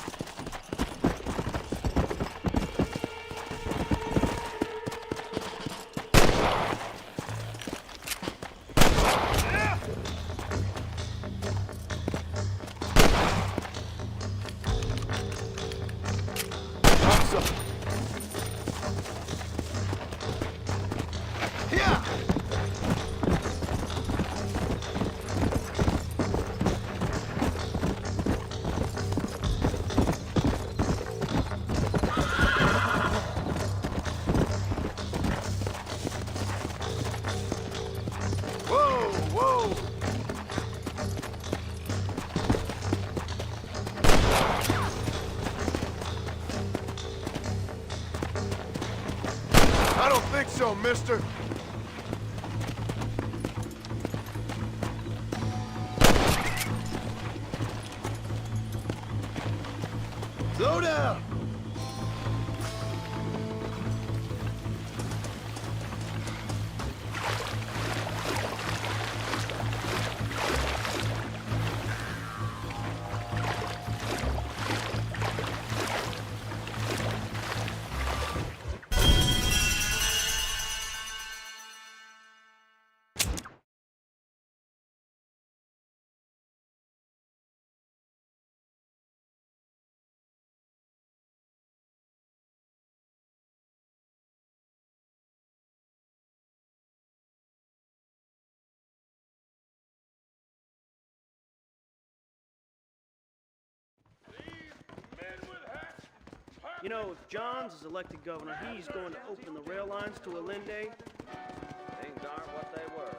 Speaker 6: I don't think so, mister. Slow down.
Speaker 11: You know, if Johns is elected governor, he's going to open the rail lines to Allende.
Speaker 18: Things aren't what they were.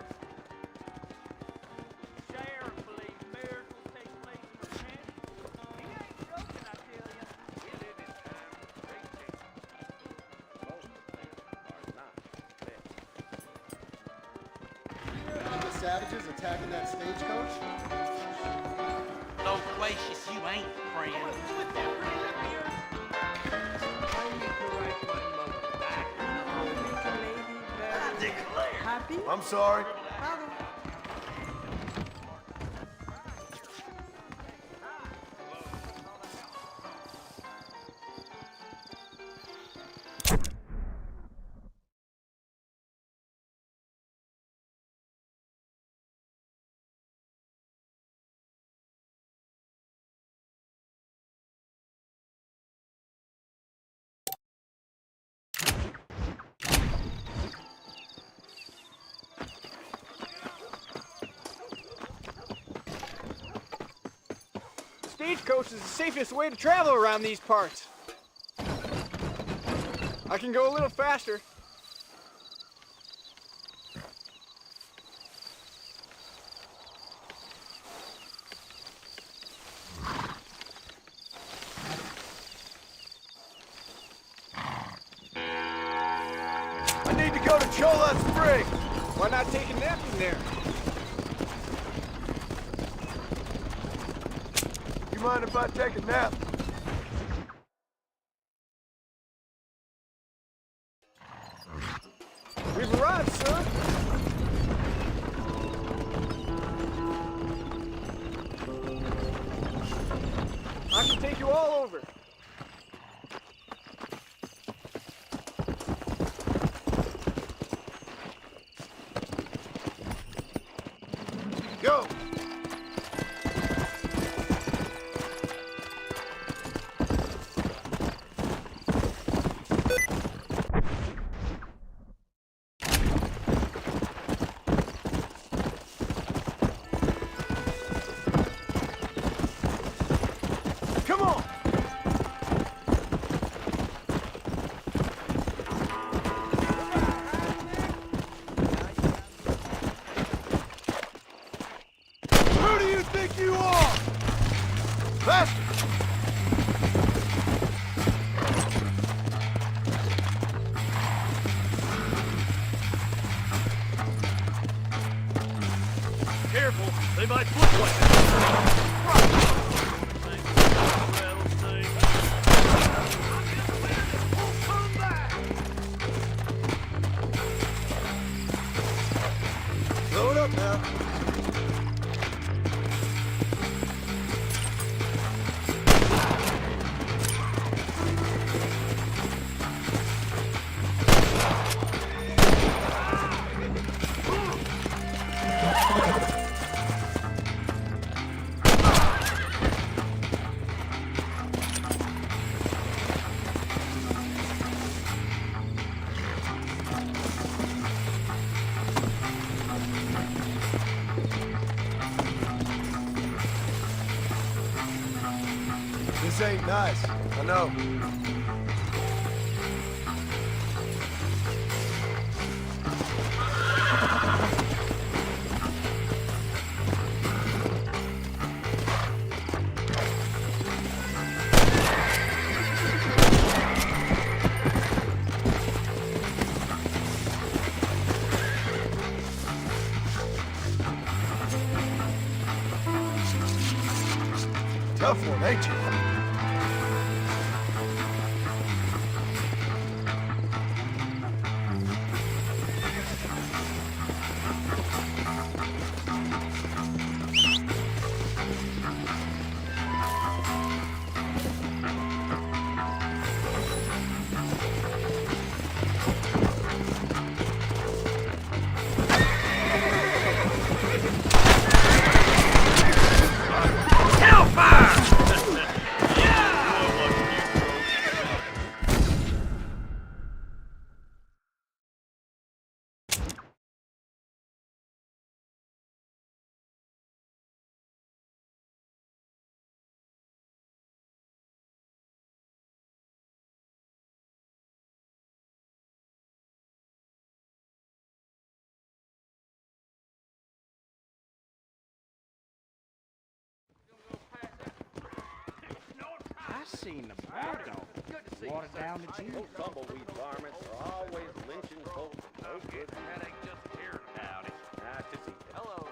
Speaker 5: Sheriff believes miracles take place in the county. He ain't joking, I tell you. We live in times of great change. Most of them are not best.
Speaker 2: The savages attacking that stagecoach?
Speaker 22: Those places you ain't, friend.
Speaker 6: I'm sorry.
Speaker 23: Stagecoach is the safest way to travel around these parts. I can go a little faster. Why not take a nap in there?
Speaker 6: You mind if I take a nap?
Speaker 23: We've arrived, sir. I can take you all over.
Speaker 6: Go! Come on! Who do you think you are? Faster!
Speaker 18: Careful, they might flip like that.
Speaker 6: Slow it up now. This ain't nice. I know. Tough one, ain't you?
Speaker 13: I seen the bulldog. Watered down the jeans.
Speaker 17: Those tumbleweed varmints are always lynching folks. No good.
Speaker 18: That ain't just hearing about it.
Speaker 17: Not to see.
Speaker 18: Hello.